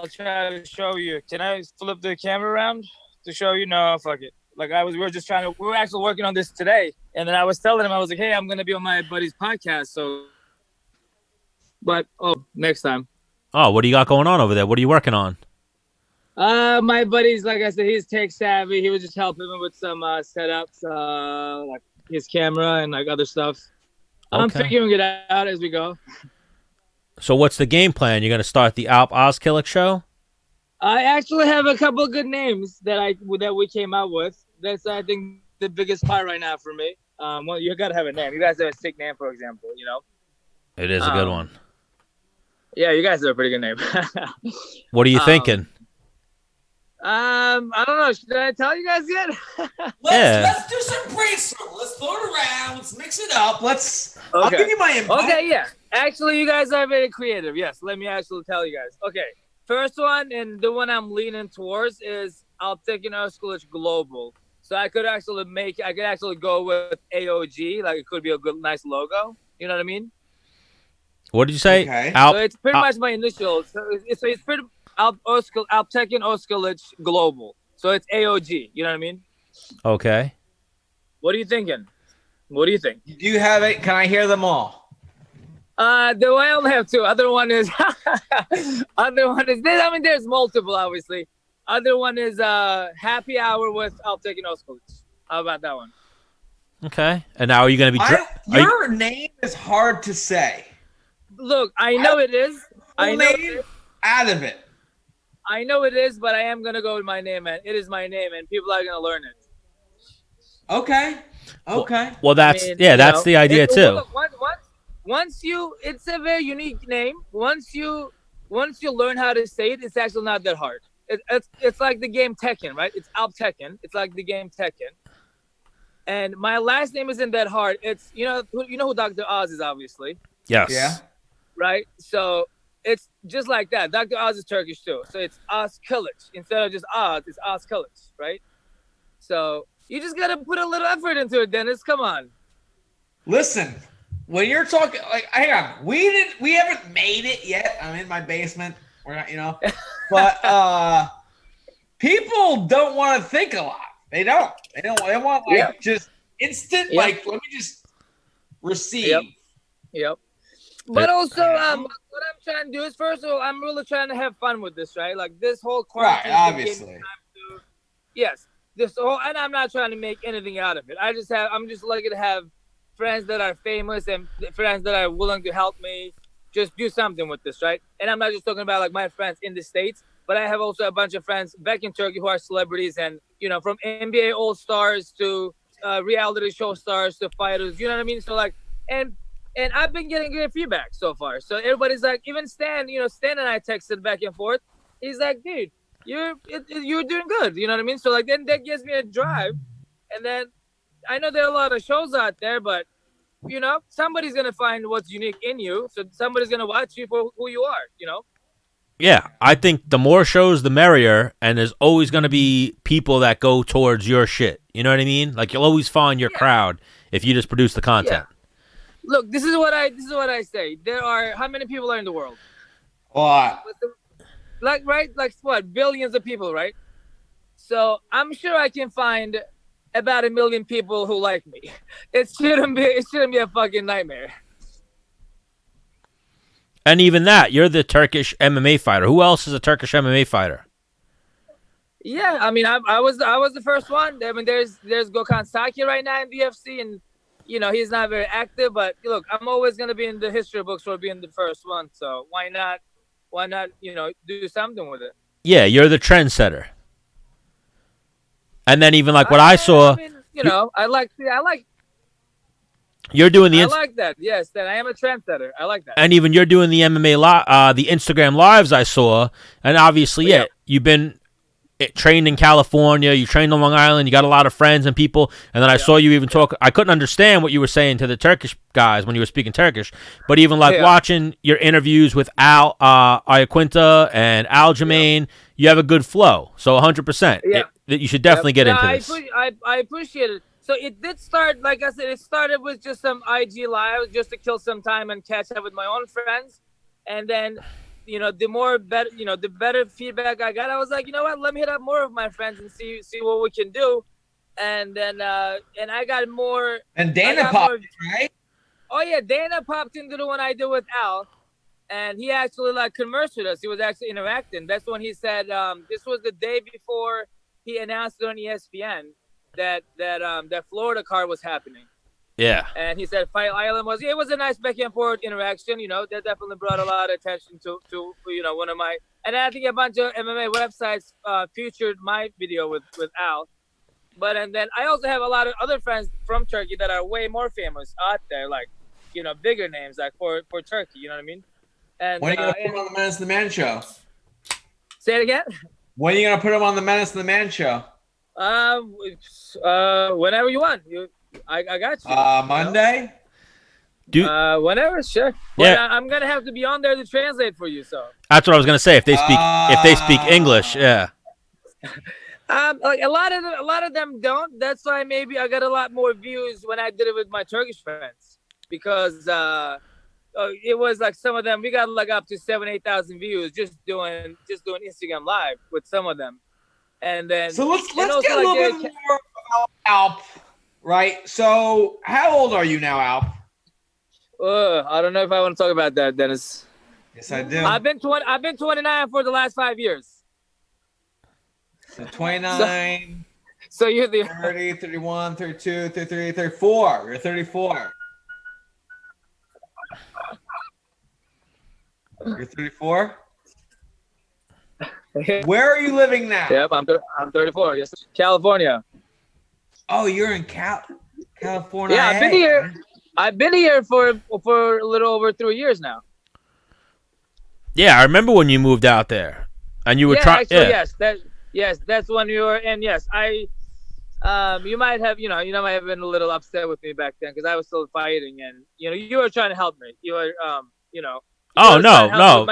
[SPEAKER 4] try to show you. Can I flip the camera around to show you? No, fuck it. Like we were actually working on this today, and then I was telling him, I was like, hey, I'm gonna be on my buddy's podcast. So, but next time.
[SPEAKER 2] Oh, what do you got going on over there? What are you working on?
[SPEAKER 4] My buddy's, like I said, he's tech savvy. He was just helping me with some setups, like his camera and like other stuff. I'm figuring it out as we go. So
[SPEAKER 2] what's the game plan? You're going to start the Alp Ozkilic show?
[SPEAKER 4] I actually have a couple of good names that we came out with. That's, I think, the biggest part right now for me. Well, you got to have a name. You guys have a sick name, for example,
[SPEAKER 2] It is a good one.
[SPEAKER 4] Yeah, you guys have a pretty good name.
[SPEAKER 2] What are you thinking?
[SPEAKER 4] I don't know. Should I tell you guys yet?
[SPEAKER 3] Let's do some brainstorm. Let's throw it around. Let's mix it up. I'll give you my input.
[SPEAKER 4] Okay, yeah. Actually, you guys are very creative. Yes, let me actually tell you guys. Okay, first one, and the one I'm leaning towards is Alp Ozkilic Global. So I could actually go with AOG. Like, it could be a good, nice logo. You know what I mean?
[SPEAKER 2] What did you say?
[SPEAKER 3] Okay.
[SPEAKER 4] So it's pretty much my initials. So it's pretty Alp Ozkilic Global. So it's AOG. You know what I mean?
[SPEAKER 2] Okay.
[SPEAKER 4] What are you thinking? What do you think?
[SPEAKER 3] Do you have it? Can I hear them all?
[SPEAKER 4] I only have two. Other one is there's multiple, obviously. Other one is Happy Hour with Alp Ozkilic. How about that one?
[SPEAKER 2] Okay. And now are you going to be...
[SPEAKER 3] Your name is hard to say.
[SPEAKER 4] Look, I know it is. I know
[SPEAKER 3] out of it.
[SPEAKER 4] I know it is, but I am going to go with my name, man. It is my name, and people are going to learn it.
[SPEAKER 3] Okay.
[SPEAKER 2] Well, that's the idea too.
[SPEAKER 4] It's a very unique name. Once you learn how to say it, it's actually not that hard. It's like the game Tekken, right? It's Alp Tekken. It's like the game Tekken. And my last name isn't that hard. It's you know who Dr. Oz is, obviously.
[SPEAKER 2] Yes.
[SPEAKER 3] Yeah.
[SPEAKER 4] Right. So it's just like that. Dr. Oz is Turkish too. So it's Ozkilic. Instead of just Oz, it's Ozkilic, right? So you just gotta put a little effort into it, Dennis. Come on.
[SPEAKER 3] Listen, when you're talking, like, hang on, we haven't made it yet. I'm in my basement. We're not, but people don't want to think a lot. They don't. They want just instant. Yep. Like, let me just receive.
[SPEAKER 4] Yep. But also, what I'm trying to do is, first of all, I'm really trying to have fun with this, right? Like, this whole quarantine.
[SPEAKER 3] Right, obviously.
[SPEAKER 4] Yes. And I'm not trying to make anything out of it. I'm just lucky to have friends that are famous and friends that are willing to help me just do something with this, right? And I'm not just talking about like my friends in the States, but I have also a bunch of friends back in Turkey who are celebrities, and from NBA All-Stars to reality show stars to fighters, you know what I mean? So like, and I've been getting great feedback so far. So everybody's like, even Stan, Stan and I texted back and forth. He's like, dude, you're doing good. You know what I mean? So like, then that gives me a drive. And then I know there are a lot of shows out there, but somebody's going to find what's unique in you. So somebody's going to watch you for who you are,
[SPEAKER 2] Yeah, I think the more shows, the merrier. And there's always going to be people that go towards your shit. You know what I mean? Like, you'll always find your crowd if you just produce the content.
[SPEAKER 4] Yeah. Look, this is what I say. There are, how many people are in the world?
[SPEAKER 3] A lot.
[SPEAKER 4] Like what? Billions of people, right? So I'm sure I can find about 1 million people who like me. It shouldn't be a fucking nightmare.
[SPEAKER 2] And even that, you're the Turkish MMA fighter. Who else is a Turkish MMA fighter?
[SPEAKER 4] Yeah, I mean, I was the first one. I mean, there's Gökhan Saki right now in the UFC, and he's not very active. But look, I'm always gonna be in the history books for being the first one. So why not? Do something with it? Yeah,
[SPEAKER 2] you're the trendsetter. And then even like what I saw,
[SPEAKER 4] I mean, I like.
[SPEAKER 2] You're doing the.
[SPEAKER 4] I like that. Yes, that I am a trendsetter. I like that.
[SPEAKER 2] And even you're doing the MMA the Instagram lives I saw, and obviously, you've been trained in California. You trained on Long Island. You got a lot of friends and people. And then I saw you even talk. I couldn't understand what you were saying to the Turkish guys when you were speaking Turkish, but even like watching your interviews with Al Iaquinta and Aljamain, you have a good flow. So 100%. Yeah. You should definitely get into this.
[SPEAKER 4] I appreciate it. So it did start, like I said, it started with just some IG live just to kill some time and catch up with my own friends. And then, the better feedback I got, I was like, you know what, let me hit up more of my friends and see what we can do. And then, and I got more.
[SPEAKER 3] And Dana popped, right?
[SPEAKER 4] Oh yeah, Dana popped into the one I did with Al, and he actually conversed with us. He was actually interacting. That's when he said, this was the day before he announced it on ESPN that Florida card was happening.
[SPEAKER 2] Yeah.
[SPEAKER 4] And he said Fight Island was a nice back and forth interaction. That definitely brought a lot of attention to one of my, and I think a bunch of MMA websites featured my video with Al. And then I also have a lot of other friends from Turkey that are way more famous out there, bigger names for Turkey. You know what I mean? And
[SPEAKER 3] when are you gonna put him on the Menace the Man show?
[SPEAKER 4] Say it again.
[SPEAKER 3] When are you gonna put him on the Menace the Man show?
[SPEAKER 4] Whenever you want. I got you.
[SPEAKER 3] Monday.
[SPEAKER 4] Whenever, sure.
[SPEAKER 2] Yeah.
[SPEAKER 4] But I'm gonna have to be on there to translate for you. So
[SPEAKER 2] that's what I was gonna say. If they speak English, yeah.
[SPEAKER 4] A lot of them don't. That's why maybe I got a lot more views when I did it with my Turkish friends, because it was some of them we got up to 7,000-8,000 views just doing Instagram live with some of them, and then
[SPEAKER 3] so let's get a little bit more about Alp, right? So how old are you now, Alp?
[SPEAKER 4] I don't know if I want to talk about that, Dennis.
[SPEAKER 3] Yes, I do.
[SPEAKER 4] I've been 29 for the last 5 years.
[SPEAKER 3] So 29,
[SPEAKER 4] so you're the
[SPEAKER 3] 30, 31, 32, 33, 34. You're 34. You're 34? Where are you living now?
[SPEAKER 4] Yep, I'm 34. Yes, California.
[SPEAKER 3] Oh, you're in California.
[SPEAKER 4] Yeah, I've been here for a little over 3 years now.
[SPEAKER 2] Yeah, I remember when you moved out there, and you were trying. Yeah.
[SPEAKER 4] Yes, that's when you were. And yes, you might have been a little upset with me back then because I was still fighting, and you were trying to help me. You were
[SPEAKER 2] Oh no! Whoa.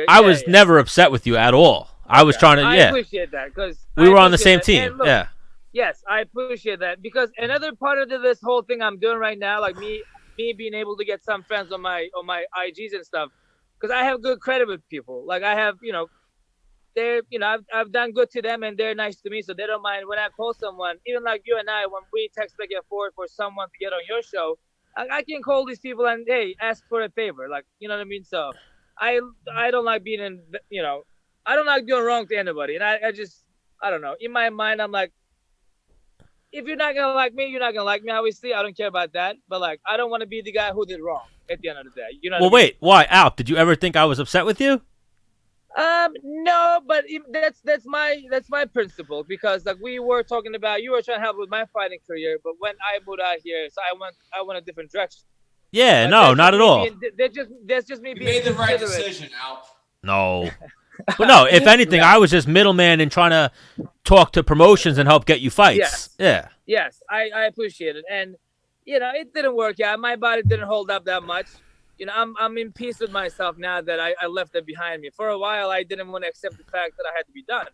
[SPEAKER 2] I was never upset with you at all. I was trying to.
[SPEAKER 4] I appreciate that because
[SPEAKER 2] we were on the same team.
[SPEAKER 4] Look,
[SPEAKER 2] yeah.
[SPEAKER 4] Yes, I appreciate that because another part of this whole thing I'm doing right now, like me being able to get some friends on my IGs and stuff, because I have good credit with people. Like I have, they're, I've done good to them and they're nice to me, so they don't mind when I call someone. Even like you and I, when we text back and forth for someone to get on your show, I can call these people and hey, ask for a favor, like you know what I mean. So I don't like being in, I don't like doing wrong to anybody, and I don't know. In my mind, I'm like, if you're not gonna like me, you're not gonna like me. Obviously, I don't care about that. But like, I don't want to be the guy who did wrong at the end of the day. You know.
[SPEAKER 2] Well, wait, why, Alp? Did you ever think I was upset with you?
[SPEAKER 4] No, but that's my principle because like we were talking about, you were trying to help with my fighting career, but when I moved out here, so I went a different direction.
[SPEAKER 2] Yeah, no, not at all.
[SPEAKER 4] That's just me
[SPEAKER 1] You
[SPEAKER 4] being.
[SPEAKER 1] made the right decision, Alp.
[SPEAKER 2] No. But no, if anything, I was just middleman and trying to talk to promotions and help get you fights.
[SPEAKER 4] Yes.
[SPEAKER 2] Yeah.
[SPEAKER 4] Yes, I appreciate it, and it didn't work out. My body didn't hold up that much. I'm in peace with myself now that I left it behind me. For a while, I didn't want to accept the fact that I had to be done.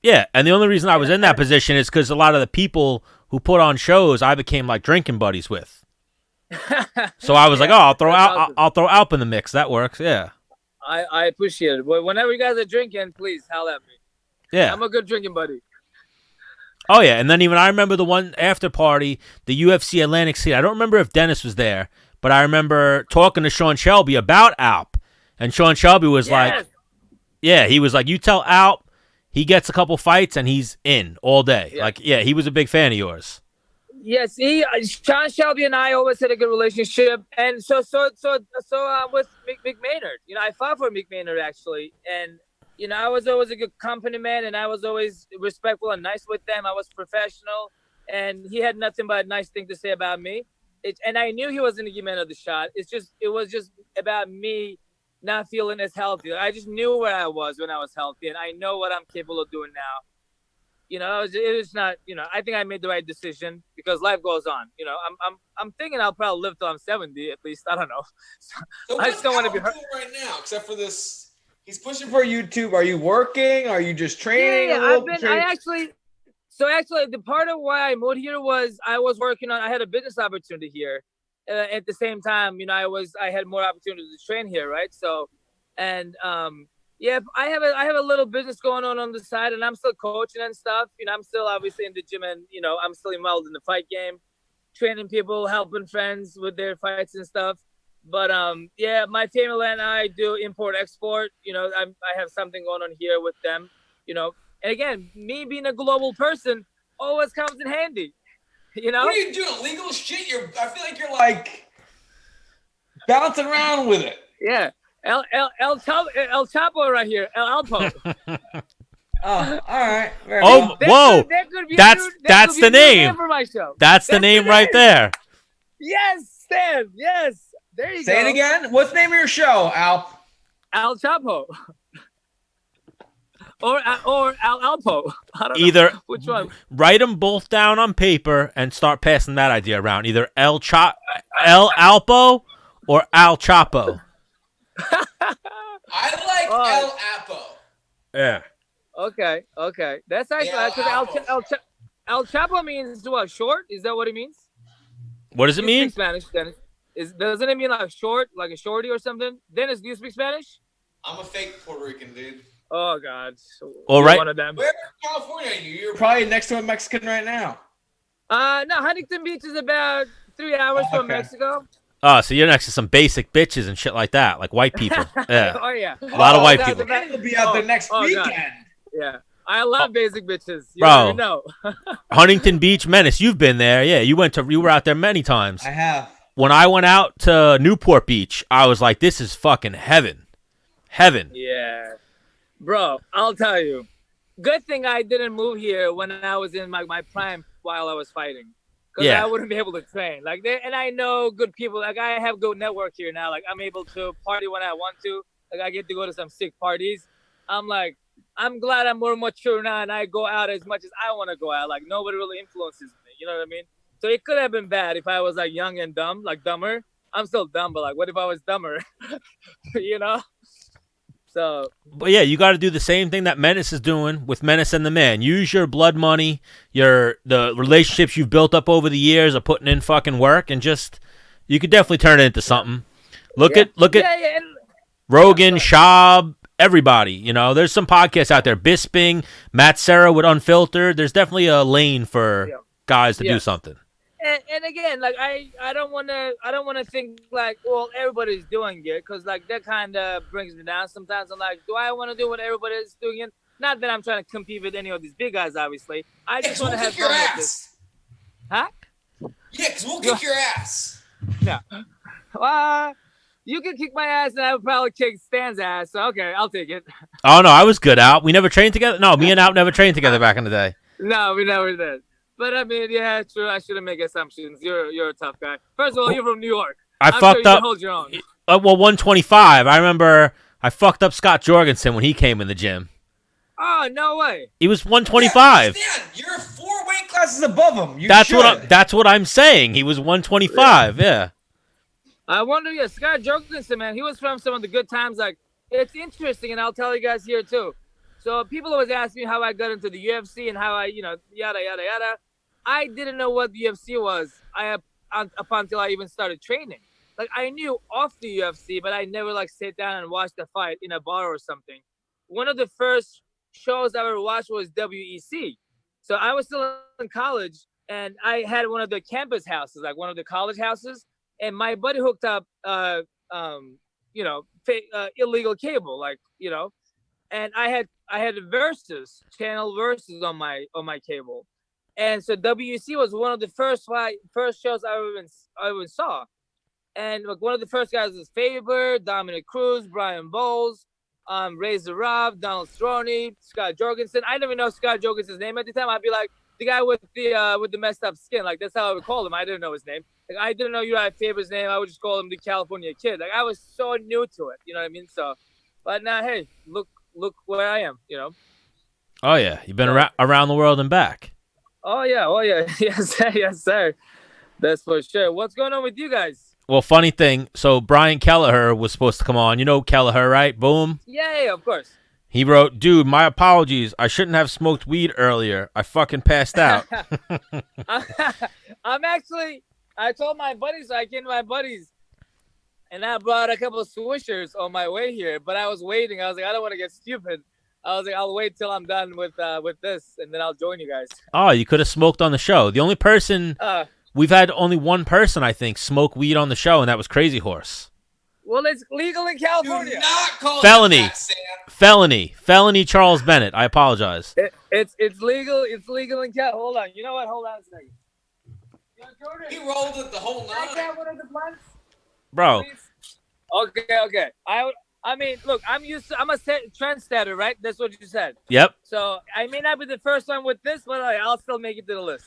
[SPEAKER 2] Yeah, and the only reason I was in that position is because a lot of the people who put on shows, I became like drinking buddies with. So I was like, I'll throw Alp in the mix. That works. Yeah.
[SPEAKER 4] I appreciate it. But whenever you guys are drinking, please holler at me.
[SPEAKER 2] Yeah.
[SPEAKER 4] I'm a good drinking buddy.
[SPEAKER 2] Oh, yeah. And then even I remember the one after party, the UFC Atlantic City. I don't remember if Dennis was there, but I remember talking to Sean Shelby about Alp. And Sean Shelby was like, yeah, he was like, you tell Alp he gets a couple fights and he's in all day. Yeah. Like, yeah, he was a big fan of yours.
[SPEAKER 4] Yes, Sean Shelby and I always had a good relationship, and so with Mick Maynard. I fought for Mick Maynard actually, and I was always a good company man, and I was always respectful and nice with them. I was professional, and he had nothing but a nice thing to say about me. And I knew he wasn't gonna give me another shot. It was just about me not feeling as healthy. I just knew where I was when I was healthy, and I know what I'm capable of doing now. It was not, I think I made the right decision because life goes on. I'm thinking I'll probably live till I'm 70 at least. I don't know.
[SPEAKER 1] So
[SPEAKER 4] I just don't want to be hurt
[SPEAKER 1] right now, except for this.
[SPEAKER 3] He's pushing for YouTube. Are you working? Are you just training?
[SPEAKER 4] Yeah, So actually, the part of why I moved here was I had a business opportunity here. At the same time, I had more opportunities to train here, right? So, and yeah, I have a little business going on the side, and I'm still coaching and stuff. I'm still obviously in the gym, and I'm still involved in the fight game, training people, helping friends with their fights and stuff. But yeah, my family and I do import export. I have something going on here with them. And again, me being a global person always comes in handy.
[SPEAKER 3] What are you doing? Illegal shit? I feel like you're like bouncing around with it.
[SPEAKER 4] Yeah. El Chapo right here. El Alpo.
[SPEAKER 3] Oh, all right.
[SPEAKER 2] Whoa. That's the name.
[SPEAKER 4] For my show.
[SPEAKER 2] That's the name right there.
[SPEAKER 4] Yes, Stan. Yes. There you go.
[SPEAKER 3] Say it again. What's the name of your show, Alp?
[SPEAKER 4] El Chapo. Or Al Alpo. I don't
[SPEAKER 2] Either
[SPEAKER 4] know. Which one?
[SPEAKER 2] Write them both down on paper and start passing that idea around. Either El Alpo or Al Chapo.
[SPEAKER 3] I like El Apo.
[SPEAKER 2] Yeah.
[SPEAKER 4] Okay. That's actually because El Chapo means what? Short? Is that what it means?
[SPEAKER 2] What does it mean?
[SPEAKER 4] Speak Spanish, Dennis. Doesn't it mean like short, like a shorty or something? Dennis, do you speak Spanish?
[SPEAKER 3] I'm a fake Puerto Rican dude.
[SPEAKER 4] Oh God.
[SPEAKER 2] All right.
[SPEAKER 4] One of them.
[SPEAKER 3] Where in California are you? You're probably next to a Mexican right now.
[SPEAKER 4] No, Huntington Beach is about 3 hours from Mexico.
[SPEAKER 2] Oh, so you're next to some basic bitches and shit like that, like white people. Yeah.
[SPEAKER 4] Oh yeah.
[SPEAKER 2] A lot of white people.
[SPEAKER 3] We'll be out there next weekend.
[SPEAKER 4] God. Yeah. I love basic bitches. You
[SPEAKER 2] Bro.
[SPEAKER 4] know.
[SPEAKER 2] Huntington Beach Menace, you've been there. Yeah, you were out there many times.
[SPEAKER 3] I have.
[SPEAKER 2] When I went out to Newport Beach, I was like, this is fucking heaven. Heaven.
[SPEAKER 4] Yeah. Bro, I'll tell you. Good thing I didn't move here when I was in my prime while I was fighting. Because I wouldn't be able to train. And I know good people. Like, I have good network here now. Like, I'm able to party when I want to. Like, I get to go to some sick parties. I'm glad I'm more mature now, and I go out as much as I want to go out. Like, nobody really influences me. You know what I mean? So it could have been bad if I was, like, young and dumb, like dumber. I'm still dumb, but, like, what if I was dumber? So,
[SPEAKER 2] but yeah, you got to do the same thing that Menace is doing with Menace and the Man. Use your blood money, the relationships you've built up over the years of putting in fucking work, and you could definitely turn it into something. Look at Rogan, Schaub, everybody. There's some podcasts out there. Bisping, Matt Serra with Unfiltered. There's definitely a lane for guys to do something.
[SPEAKER 4] And again, like I don't want to think like, well, everybody's doing it, because like that kind of brings me down sometimes. I'm like, do I want to do what everybody's doing it? Not that I'm trying to compete with any of these big guys, obviously. I just want to have fun with this. Huh?
[SPEAKER 3] Yeah, because we'll kick your ass.
[SPEAKER 4] Yeah. You can kick my ass, and I would probably kick Stan's ass. So okay, I'll take it.
[SPEAKER 2] Oh no, I was good, Al. We never trained together. No, me and Al never trained together back in the day.
[SPEAKER 4] No, we never did. But I mean, yeah, true. I shouldn't make assumptions. You're a tough guy. First of all, you're from New York.
[SPEAKER 2] I'm fucked
[SPEAKER 4] sure you
[SPEAKER 2] up.
[SPEAKER 4] Hold your own.
[SPEAKER 2] Well, 125. I remember I fucked up Scott Jorgensen when he came in the gym.
[SPEAKER 4] Oh, no way.
[SPEAKER 2] He was 125.
[SPEAKER 3] Yeah, you're 4 weight classes above him.
[SPEAKER 2] That's what I'm saying. He was 125. Yeah.
[SPEAKER 4] I wonder. Yeah, Scott Jorgensen, man, he was from some of the good times. Like, it's interesting, and I'll tell you guys here too. So people always ask me how I got into the UFC and how I, yada yada yada. I didn't know what the UFC was up until I even started training. Like, I knew of the UFC, but I never like sat down and watched a fight in a bar or something. One of the first shows I ever watched was WEC. So I was still in college, and I had one of the campus houses, like one of the college houses, and my buddy hooked up, illegal cable, and I had channel versus on my cable. And so WEC was one of the first shows I ever saw. And like one of the first guys was Faber, Dominic Cruz, Brian Bowles, Razor Rob, Donald Cerrone, Scott Jorgensen. I didn't even know Scott Jorgensen's name at the time. I'd be like, the guy with the messed up skin. Like, that's how I would call him. I didn't know his name. Like, I didn't know Uriah Faber's name. I would just call him the California Kid. Like, I was so new to it. You know what I mean? So, but now, hey, look where I am,
[SPEAKER 2] Oh, yeah. You've been around the world and back.
[SPEAKER 4] Oh, yeah. Yes, sir. That's for sure. What's going on with you guys?
[SPEAKER 2] Well, funny thing. So Brian Kelleher was supposed to come on. You know Kelleher, right? Boom.
[SPEAKER 4] Yeah, of course.
[SPEAKER 2] He wrote, "Dude, my apologies. I shouldn't have smoked weed earlier. I fucking passed out."
[SPEAKER 4] I'm actually. I told my buddies. I came to my buddies, and I brought a couple of swishers on my way here. But I was waiting. I was like, I don't want to get stupid. I was like, I'll wait till I'm done with this, and then I'll join you guys.
[SPEAKER 2] Oh, you could have smoked on the show. The only person we've had only one person, I think, smoke weed on the show, and that was Crazy Horse.
[SPEAKER 4] Well, it's legal in California.
[SPEAKER 1] Do not call
[SPEAKER 2] Felony.
[SPEAKER 1] it that, Sam.
[SPEAKER 2] Felony. Charles Bennett. I apologize.
[SPEAKER 4] It's legal. It's legal in California. Hold on. You know what? Hold on a second. Yo, Jordan,
[SPEAKER 1] He rolled it the whole
[SPEAKER 4] can I
[SPEAKER 1] night.
[SPEAKER 4] get one of the blunts?
[SPEAKER 2] Bro.
[SPEAKER 4] Please? Okay. I mean, look, I'm a trendsetter, right? That's what you said.
[SPEAKER 2] Yep.
[SPEAKER 4] So I may not be the first one with this, but I'll still make it to the list.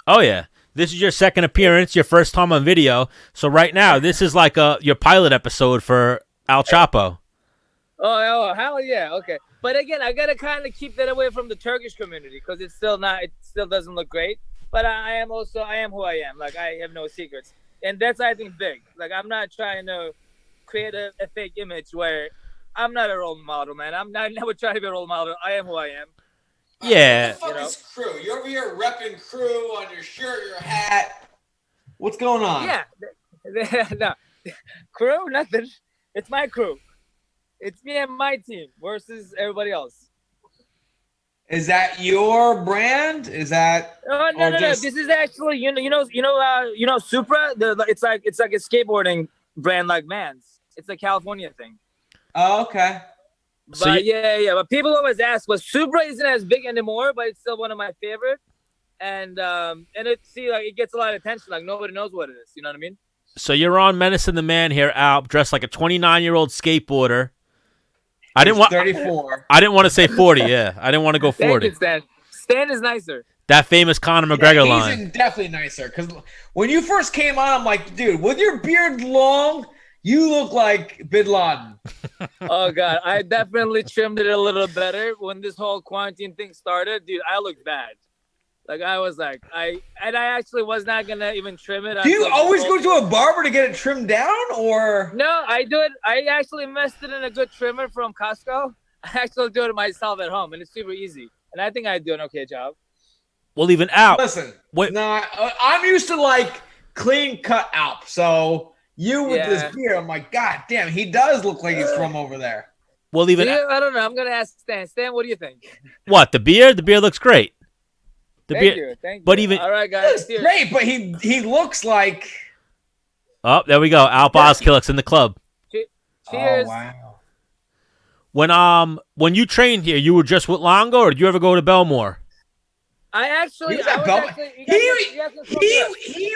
[SPEAKER 2] Oh, yeah. This is your second appearance, your first time on video. So right now, this is like your pilot episode for Al Chapo.
[SPEAKER 4] Oh, hell yeah. Okay. But again, I got to kind of keep that away from the Turkish community because it still doesn't look great. But I am who I am. Like, I have no secrets. And that's, I think, big. Like, I'm not trying to create a fake image where I'm not a role model, man. I'm never trying to be a role model. I am who I am.
[SPEAKER 2] Yeah.
[SPEAKER 1] What the fuck is crew? You're over here repping crew on your shirt, your hat. What's going on?
[SPEAKER 4] Yeah. No. Crew? Nothing. It's my crew. It's me and my team versus everybody else.
[SPEAKER 1] Is that your brand? Is that
[SPEAKER 4] No. This is actually you know Supra. It's like a skateboarding brand like Vans. It's a California thing.
[SPEAKER 1] Oh, okay.
[SPEAKER 4] But yeah. But people always ask, well, Supra isn't as big anymore, but it's still one of my favorite. And it gets a lot of attention. Like nobody knows what it is. You know what I mean?
[SPEAKER 2] So you're on Menace and the Man here, Alp, dressed like a 29-year-old skateboarder. I didn't want
[SPEAKER 1] 34.
[SPEAKER 2] I didn't want to say 40. Yeah, I didn't want to go 40.
[SPEAKER 4] Thank you, Stan is nicer.
[SPEAKER 2] That famous Conor McGregor line.
[SPEAKER 1] He's definitely nicer. Because when you first came on, I'm like, dude, with your beard long, you look like Bin Laden.
[SPEAKER 4] Oh God, I definitely trimmed it a little better when this whole quarantine thing started. Dude, I looked bad. Like I was like, I actually was not gonna even trim it.
[SPEAKER 1] Do you always go to a barber to get it trimmed down, or?
[SPEAKER 4] No, I do it. I actually invested in a good trimmer from Costco. I actually do it myself at home, and it's super easy. And I think I do an okay job.
[SPEAKER 2] Well, even Alp.
[SPEAKER 1] Listen, I'm used to like clean cut Alp. So you with this beard, I'm like, God damn, he does look like he's from over there.
[SPEAKER 2] Well, even
[SPEAKER 4] I don't know. I'm gonna ask Stan. Stan, what do you think?
[SPEAKER 2] What, the beard? The beard looks great.
[SPEAKER 4] Thank you.
[SPEAKER 2] But even
[SPEAKER 4] all right, guys.
[SPEAKER 1] It's great, but he looks like.
[SPEAKER 2] Oh, there we go. Alp Ozkilic's in the club.
[SPEAKER 4] Cheers.
[SPEAKER 1] Oh, wow.
[SPEAKER 2] When you trained here, you were just with Longo, or did you ever go to Belmore?
[SPEAKER 4] I actually.
[SPEAKER 1] He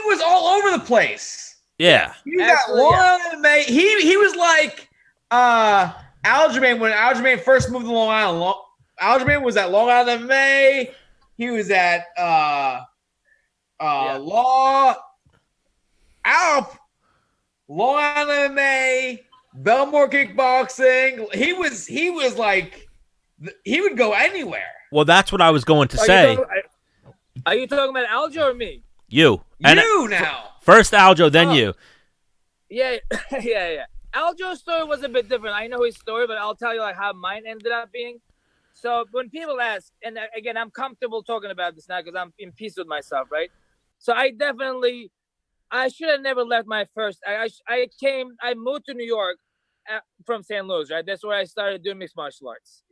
[SPEAKER 1] was all over the place.
[SPEAKER 2] Yeah.
[SPEAKER 1] He was at Long Island MMA. He was like Aljamain when Aljamain first moved to Long Island. Aljamain was at Long Island MMA. He was at Law Alp, Long Island MMA, Belmore Kickboxing. He was like, he would go anywhere.
[SPEAKER 2] Well, that's what I was going to say.
[SPEAKER 4] Are you talking about Aljo or me?
[SPEAKER 2] You.
[SPEAKER 1] You now.
[SPEAKER 2] First Aljo, then you.
[SPEAKER 4] Yeah. Aljo's story was a bit different. I know his story, but I'll tell you like how mine ended up being. So when people ask, and again, I'm comfortable talking about this now because I'm in peace with myself, right? So I should have never left my first. I moved to New York from St. Louis, right? That's where I started doing mixed martial arts.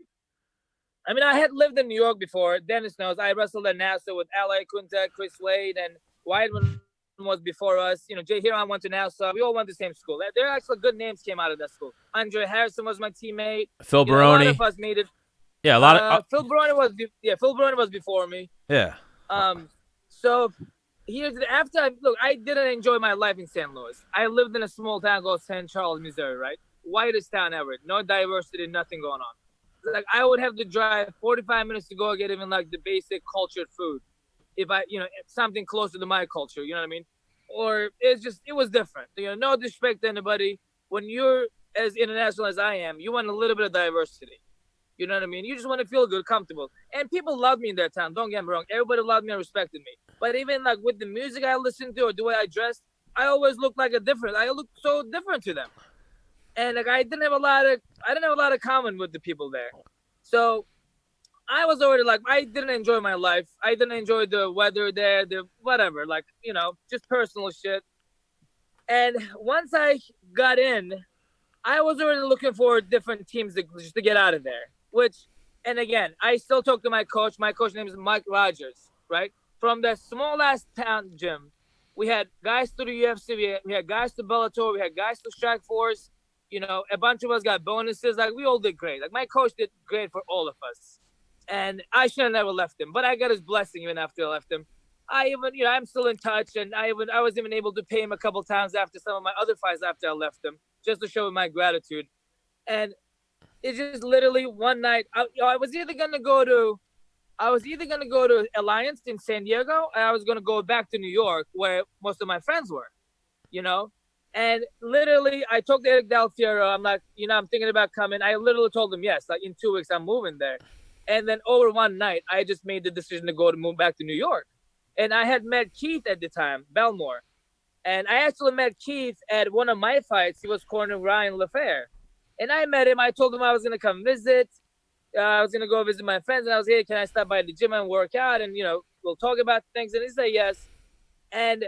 [SPEAKER 4] I mean, I had lived in New York before. Dennis knows. I wrestled at NASA with L.A. Kunta, Chris Wade, and Weidman was before us. You know, Jay Hiron went to NASA. We all went to the same school. There are actually good names came out of that school. Andre Harrison was my teammate.
[SPEAKER 2] Phil Baroni.
[SPEAKER 4] A lot of us made it.
[SPEAKER 2] Yeah, a lot of
[SPEAKER 4] Phil Baroni was before me.
[SPEAKER 2] Yeah.
[SPEAKER 4] So here's I didn't enjoy my life in St. Louis. I lived in a small town called St. Charles, Missouri, right? Whitest town ever. No diversity, nothing going on. Like I would have to drive 45 minutes to go get even like the basic cultured food. If something closer to my culture, you know what I mean? Or it was different. No disrespect to anybody. When you're as international as I am, you want a little bit of diversity. You know what I mean? You just want to feel good, comfortable. And people loved me in that town. Don't get me wrong. Everybody loved me and respected me. But even like with the music I listened to or the way I dressed, I always looked like I looked so different to them. And like I didn't have a lot of common with the people there. So I was already like, I didn't enjoy my life. I didn't enjoy the weather there, the whatever, like, just personal shit. And once I got in, I was already looking for different teams just to get out of there. And again, I still talk to my coach. My coach name is Mike Rogers, right? From the small ass town gym, we had guys to the UFC, we had guys to Bellator, we had guys to Strikeforce. A bunch of us got bonuses. Like, we all did great. Like, my coach did great for all of us. And I should have never left him, but I got his blessing even after I left him. I'm still in touch, and I was even able to pay him a couple times after some of my other fights after I left him, just to show him my gratitude. And it's just literally one night, I was either gonna go to Alliance in San Diego, or I was gonna go back to New York, where most of my friends were, And literally, I talked to Eric Del Fiero. I'm like, I'm thinking about coming. I literally told him yes, like in 2 weeks I'm moving there. And then over one night, I just made the decision to move back to New York. And I had met Keith at the time, Belmore. And I actually met Keith at one of my fights. He was cornering Ryan LaFair. And I met him. I told him I was going to come visit. I was going to go visit my friends. And I was, hey, can I stop by the gym and work out? And, we'll talk about things. And he said yes. And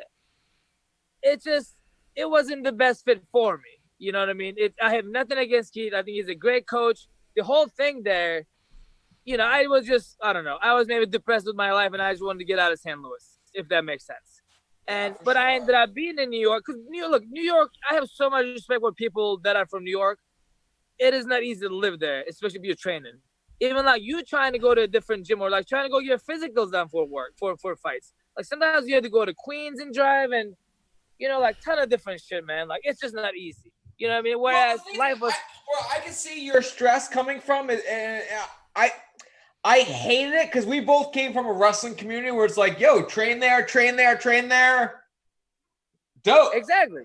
[SPEAKER 4] it wasn't the best fit for me. You know what I mean? I have nothing against Keith. I think he's a great coach. The whole thing there, I was just, I don't know. I was maybe depressed with my life, and I just wanted to get out of St. Louis, if that makes sense. But I ended up being in New York because New York, I have so much respect for people that are from New York. It is not easy to live there, especially if you're training. Even like you trying to go to a different gym or like trying to go get your physicals done for work, for fights. Like sometimes you have to go to Queens and drive and, like ton of different shit, man. Like it's just not easy. You know what I mean? Whereas life was.
[SPEAKER 3] I can see your stress coming from it, and I hated it because we both came from a wrestling community where it's like, yo, train there, train there, train there. Dope.
[SPEAKER 4] Exactly.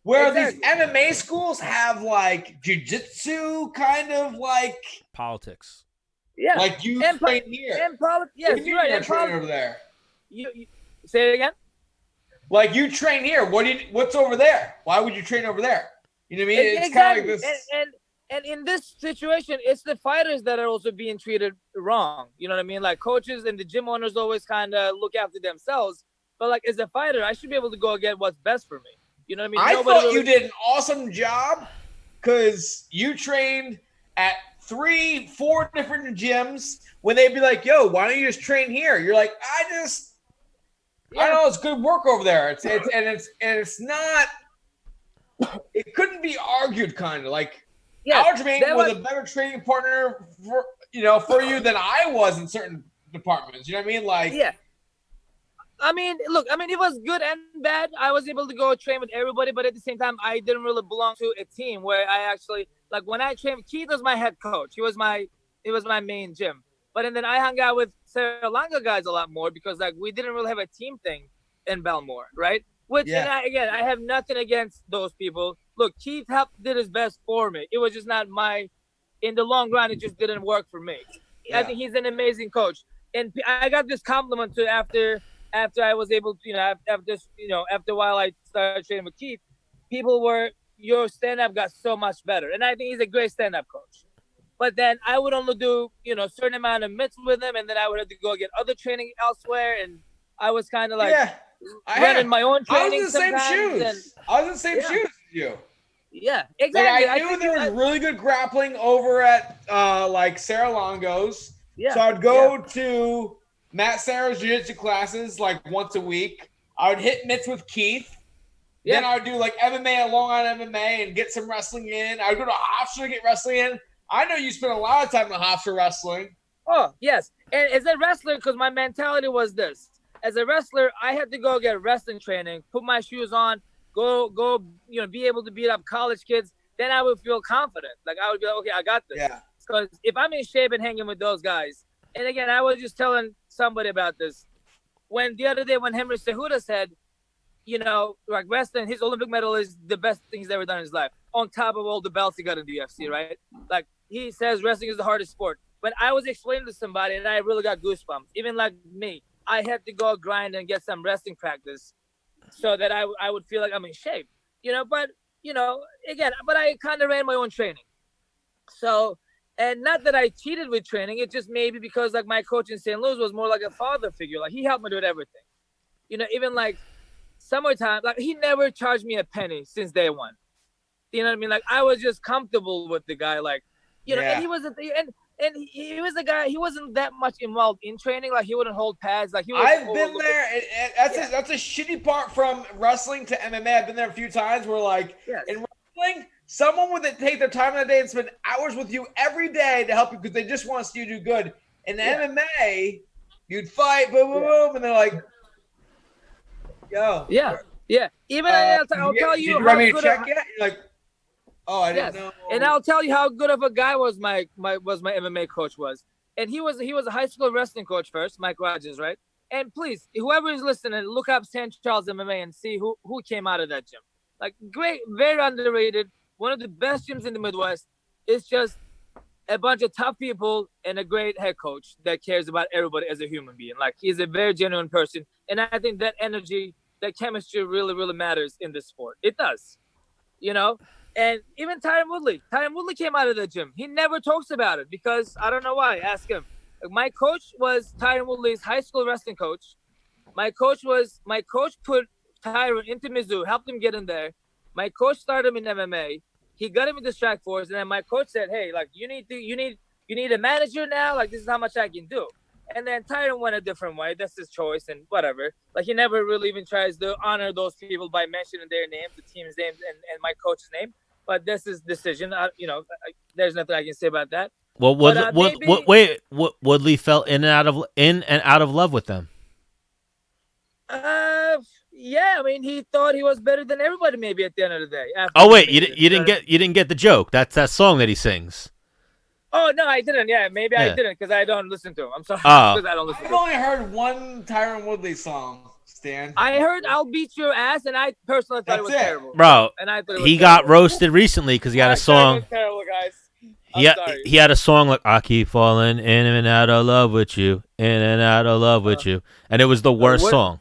[SPEAKER 3] Where these MMA schools have like jiu-jitsu kind of like
[SPEAKER 2] politics.
[SPEAKER 4] Yeah.
[SPEAKER 3] Like you train here.
[SPEAKER 4] And politics. Yes,
[SPEAKER 3] you're
[SPEAKER 4] right.
[SPEAKER 3] train over there.
[SPEAKER 4] You say it again?
[SPEAKER 3] Like you train here. What's over there? Why would you train over there? You know what I mean? It's
[SPEAKER 4] exactly.
[SPEAKER 3] kind of like this.
[SPEAKER 4] And in this situation, it's the fighters that are also being treated wrong. You know what I mean? Like coaches and the gym owners always kind of look after themselves. But like as a fighter, I should be able to go get what's best for me. You know what I mean?
[SPEAKER 3] I thought you did an awesome job because you trained at 3-4 different gyms when they'd be like, yo, why don't you just train here? You're like, I don't know, it's good work over there. It's not, it couldn't be argued kind of like, Aljamain was a better training partner for you than I was in certain departments. You know what I mean? Like,
[SPEAKER 4] yeah. I mean, look, it was good and bad. I was able to go train with everybody, but at the same time, I didn't really belong to a team where I actually, like when I trained, Keith was my head coach. He was my main gym. But then I hung out with Sri Lanka guys a lot more because like we didn't really have a team thing in Belmore, right? And I have nothing against those people. Look, Keith did his best for me. It was just not in the long run, it just didn't work for me. Yeah. I think he's an amazing coach. And I got this compliment too after I was able to, after a while I started training with Keith, people were, your stand-up got so much better. And I think he's a great stand-up coach. But then I would only do, a certain amount of mitts with him, and then I would have to go get other training elsewhere. And I was kind of like running my own training.
[SPEAKER 3] I was in the same shoes. I was in the same shoes as you.
[SPEAKER 4] Yeah, exactly.
[SPEAKER 3] Like, I knew there was really good grappling over at like Sarah Longo's.
[SPEAKER 4] Yeah.
[SPEAKER 3] So I'd go to Matt Sarah's jiu-jitsu classes like once a week. I would hit mitts with Keith. Yeah. Then I would do like MMA at Long Island MMA and get some wrestling in. I would go to Hofstra to get wrestling in. I know you spent a lot of time in Hofstra wrestling.
[SPEAKER 4] Oh, yes. And as a wrestler, because my mentality was this. As a wrestler, I had to go get wrestling training, put my shoes on, go, be able to beat up college kids. Then I would feel confident. Like I would be like, okay, I got this.
[SPEAKER 3] Yeah.
[SPEAKER 4] Because if I'm in shape and hanging with those guys, and again, I was just telling somebody about this. The other day when Henry Cejudo said, like wrestling, his Olympic medal is the best thing he's ever done in his life, on top of all the belts he got in the UFC, right? Like he says wrestling is the hardest sport. When I was explaining to somebody and I really got goosebumps, even like me, I had to go grind and get some wrestling practice so that I would feel like I'm in shape, but I kind of ran my own training. So And not that I cheated with training, it just maybe because like my coach in St. Louis was more like a father figure. Like he helped me with everything. Even like summertime, like he never charged me a penny since day one. You know what I mean? Like I was just comfortable with the guy, like, and he wasn't, and he was a guy. He wasn't that much involved in training. Like he wouldn't hold pads. Like
[SPEAKER 3] I've been there, and that's a shitty part from wrestling to MMA. I've been there a few times where like in wrestling, someone would take their time in the day and spend hours with you every day to help you because they just want to see you do good. In the MMA, you'd fight, boom, boom, boom, and they're like, "Yo,
[SPEAKER 4] Even I'll tell you.
[SPEAKER 3] Did you write me a check yet?" You're like, "Oh, I didn't know."
[SPEAKER 4] And I'll tell you how good of a guy was my MMA coach was. And he was a high school wrestling coach first, Mike Rogers, right? And please, whoever is listening, look up St. Charles MMA and see who came out of that gym. Like great, very underrated, one of the best gyms in the Midwest. It's just a bunch of tough people and a great head coach that cares about everybody as a human being. Like he's a very genuine person. And I think that energy, that chemistry really, really matters in this sport. It does, And even Tyron Woodley came out of the gym. He never talks about it because I don't know why. Ask him. My coach was Tyron Woodley's high school wrestling coach. My coach put Tyron into Mizzou, helped him get in there. My coach started him in MMA. He got him into Strike Force, and then my coach said, "Hey, like you need a manager now. Like this is how much I can do." And then Tyron went a different way. That's his choice, and whatever. Like he never really even tries to honor those people by mentioning their names, the team's names, and my coach's name. But this is decision. There's nothing I can say about that.
[SPEAKER 2] Well, Woodley fell in and out of love with them.
[SPEAKER 4] Yeah. I mean, he thought he was better than everybody. Maybe at the end of the day.
[SPEAKER 2] Oh wait, you didn't get the joke. That's that song that he sings.
[SPEAKER 4] Oh no, I didn't. Yeah, maybe I didn't because I don't listen to him. I'm sorry because I don't listen.
[SPEAKER 3] I've only heard one Tyron Woodley song. Stan.
[SPEAKER 4] I heard "I'll Beat Your Ass" and I personally thought it was terrible,
[SPEAKER 2] bro.
[SPEAKER 4] And I thought
[SPEAKER 2] he got roasted recently because he had a song.
[SPEAKER 4] Terrible, guys.
[SPEAKER 2] He had a song like "I keep falling in and out of love with you, in and out of love with you," and it was the worst song.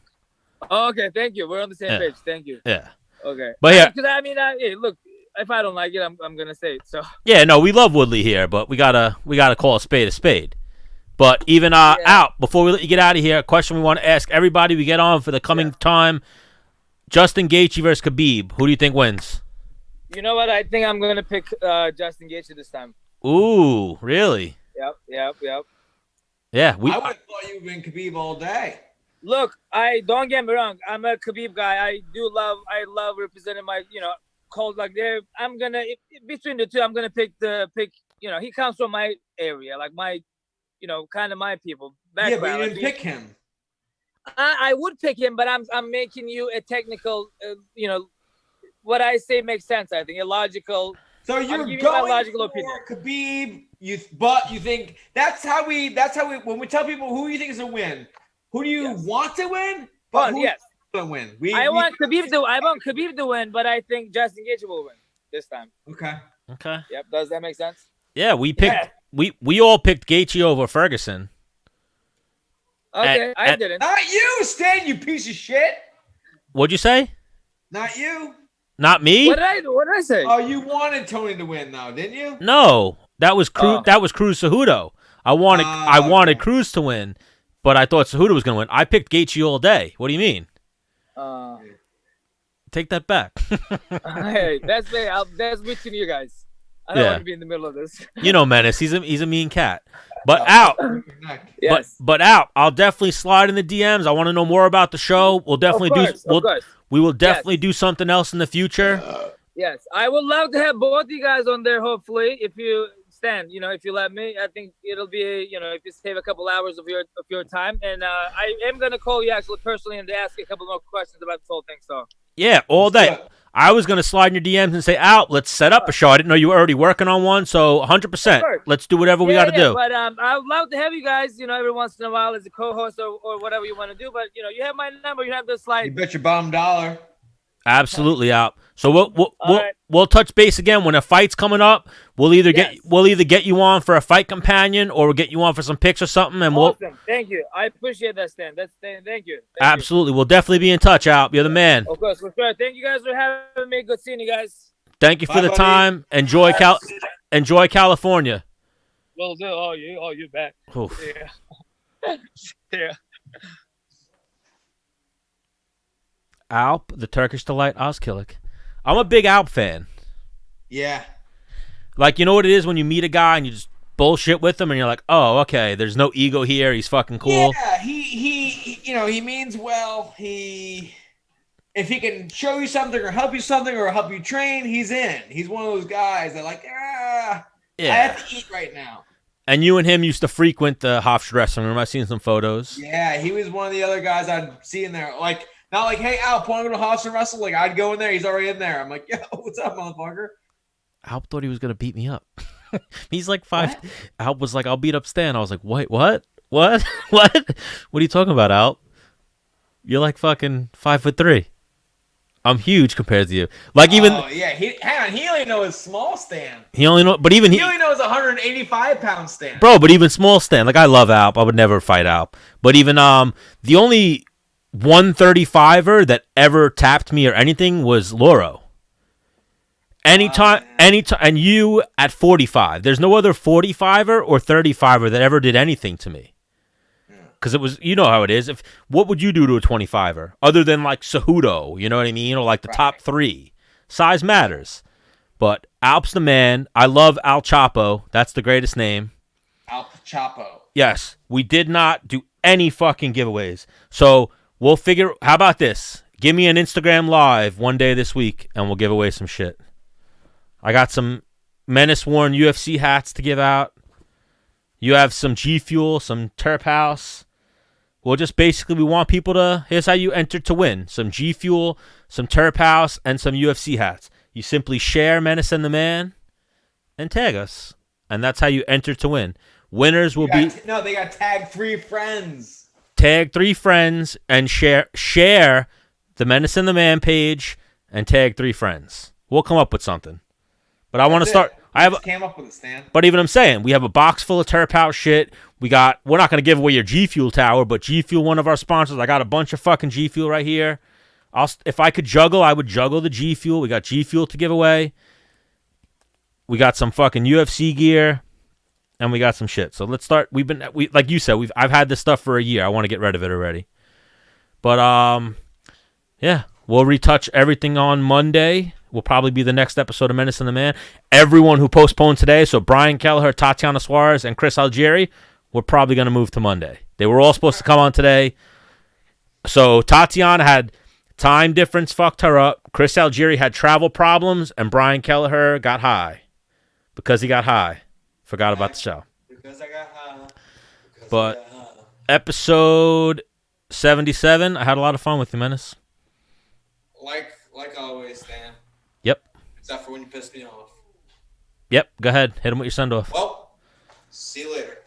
[SPEAKER 4] Oh, okay, thank you. We're on the same page. Thank you.
[SPEAKER 2] Yeah.
[SPEAKER 4] Okay.
[SPEAKER 2] But
[SPEAKER 4] because I mean, hey, look, if I don't like it, I'm gonna say it. So.
[SPEAKER 2] Yeah, no, we love Woodley here, but we gotta call a spade a spade. But even out before we let you get out of here, a question we want to ask everybody we get on for the coming time: Justin Gaethje versus Khabib. Who do you think wins?
[SPEAKER 4] You know what? I think I'm gonna pick Justin Gaethje this time.
[SPEAKER 2] Ooh, really?
[SPEAKER 4] Yep.
[SPEAKER 2] Yeah,
[SPEAKER 3] I would have thought you'd been Khabib all day.
[SPEAKER 4] Look, I don't get me wrong. I'm a Khabib guy. I love representing my, cult like there. I'm gonna between the two. I'm gonna pick. He comes from my area, like my, kind of my people.
[SPEAKER 3] Yeah, but you didn't pick him.
[SPEAKER 4] I would pick him, but I'm making you a technical. What I say makes sense. I think a logical.
[SPEAKER 3] So you're going logical opinion. Khabib. You think that's how we when we tell people who you think is a win. Who do you want to win? But who's going to win? I want
[SPEAKER 4] Khabib to win, but I think Justin Gaethje will win this time.
[SPEAKER 3] Okay.
[SPEAKER 4] Yep. Does that make sense?
[SPEAKER 2] Yeah, we picked. We all picked Gaethje over Ferguson.
[SPEAKER 4] Okay, I didn't.
[SPEAKER 3] Not you, Stan. You piece of shit.
[SPEAKER 2] What'd you say?
[SPEAKER 3] Not you.
[SPEAKER 2] Not me.
[SPEAKER 4] What did I say?
[SPEAKER 3] Oh, you wanted Tony to win, though, didn't you?
[SPEAKER 2] No, that was Cruz. That was Cruz Cejudo. I wanted Cruz to win. But I thought Cejudo was going to win. I picked Gaethje all day. What do you mean? Take that back.
[SPEAKER 4] Hey, that's between you guys. I don't want to be in the middle of this.
[SPEAKER 2] Menace. He's a mean cat. But out.
[SPEAKER 4] Yes.
[SPEAKER 2] But out. I'll definitely slide in the DMs. I want to know more about the show. We'll definitely we will definitely do something else in the future.
[SPEAKER 4] Yes, I would love to have both you guys on there. Hopefully, if you. Stan, if you let me, I think it'll be, if you save a couple hours of your time, and I am gonna call you actually personally and to ask you a couple more questions about this whole thing. So
[SPEAKER 2] yeah, all day. I was gonna slide in your DMs and say, "Out, let's set up a show." I didn't know you were already working on one, so 100%. Let's do whatever we got to do.
[SPEAKER 4] But I would love to have you guys, every once in a while as a co-host or whatever you want to do. But you have my number. You have to slide.
[SPEAKER 3] You bet your bottom dollar.
[SPEAKER 2] Absolutely, out. So we'll touch base again when a fight's coming up. We'll either get you on for a fight companion or we'll get you on for some picks or something. And
[SPEAKER 4] awesome. Thank you. I appreciate that, Stan. Thank you.
[SPEAKER 2] Absolutely. We'll definitely be in touch, Alp. You're the man.
[SPEAKER 4] Of course. Thank you guys for having me. Good seeing you guys.
[SPEAKER 2] Thank you for the time. Enjoy California.
[SPEAKER 4] Will do. Oh, you're back.
[SPEAKER 2] Oof.
[SPEAKER 4] Yeah. Yeah.
[SPEAKER 2] Alp, the Turkish delight, Ozkilic. I'm a big Alp fan.
[SPEAKER 3] Yeah.
[SPEAKER 2] Like, you know what it is when you meet a guy and you just bullshit with him and you're like, oh, okay, there's no ego here. He's fucking cool.
[SPEAKER 3] Yeah, he means well. If he can show you something or help you train, he's in. He's one of those guys that I have to eat right now.
[SPEAKER 2] And you and him used to frequent the Hofstra dressing room. I've seen some photos.
[SPEAKER 3] Yeah, he was one of the other guys I'd see in there. Like, not like, hey, Alp, want to go to Hofstra wrestle? Like, I'd go in there. He's already in there. I'm like, yo, what's up, motherfucker?
[SPEAKER 2] Alp thought he was going to beat me up. He's like 5. What? Alp was like, I'll beat up Stan. I was like, wait, what? What? What are you talking about, Alp? You're like fucking 5'3". I'm huge compared to you. Like even.
[SPEAKER 3] Oh yeah, he only knows small Stan.
[SPEAKER 2] He only
[SPEAKER 3] knows 185-pound Stan.
[SPEAKER 2] Bro, but even small Stan. Like I love Alp. I would never fight Alp. But even the only 135er that ever tapped me or anything was Loro. Anytime, and you at 45. There's no other 45er or 35er that ever did anything to me. Because it was, you know how it is. What would you do to a 25er other than like Cejudo? You know what I mean, or like the top 3. Size matters, but Alp's the man. I love Al Chapo. That's the greatest name.
[SPEAKER 3] Alp Chapo.
[SPEAKER 2] Yes, we did not do any fucking giveaways, so we'll figure. How about this? Give me an Instagram live one day this week, and we'll give away some shit. I got some Menace worn UFC hats to give out. You have some G Fuel, some Terp House. Well, just basically, we want people to. Here's how you enter to win: some G Fuel, some Terp House, and some UFC hats. You simply share Menace and the Man, and tag us, and that's how you enter to win. Winners will be.
[SPEAKER 3] No, they got tag 3 friends.
[SPEAKER 2] Tag 3 friends and share the Menace and the Man page and tag 3 friends. We'll come up with something. But I want to start.
[SPEAKER 3] Came up with a stand.
[SPEAKER 2] But even I'm saying, we have a box full of Terp House shit. We're not going to give away your G Fuel tower, but G Fuel, one of our sponsors. I got a bunch of fucking G Fuel right here. If I could juggle, I would juggle the G Fuel. We got G Fuel to give away. We got some fucking UFC gear, and we got some shit. So let's start. Like you said, I've had this stuff for a year. I want to get rid of it already. But yeah, we'll retouch everything on Monday. Will probably be the next episode of Menace and the Man. Everyone who postponed today, so Brian Kelleher, Tatiana Suarez, and Chris Algieri, we're probably going to move to Monday. They were all supposed to come on today. So Tatiana had time difference fucked her up. Chris Algieri had travel problems, and Brian Kelleher got high. Because he got high. Forgot about the show.
[SPEAKER 3] Because I got high.
[SPEAKER 2] But episode 77, I had a lot of fun with you, Menace.
[SPEAKER 3] Like always, Stan.
[SPEAKER 2] Yep.
[SPEAKER 3] Except for when you piss me off.
[SPEAKER 2] Yep, go ahead. Hit him with your send-off.
[SPEAKER 3] Well, see you later.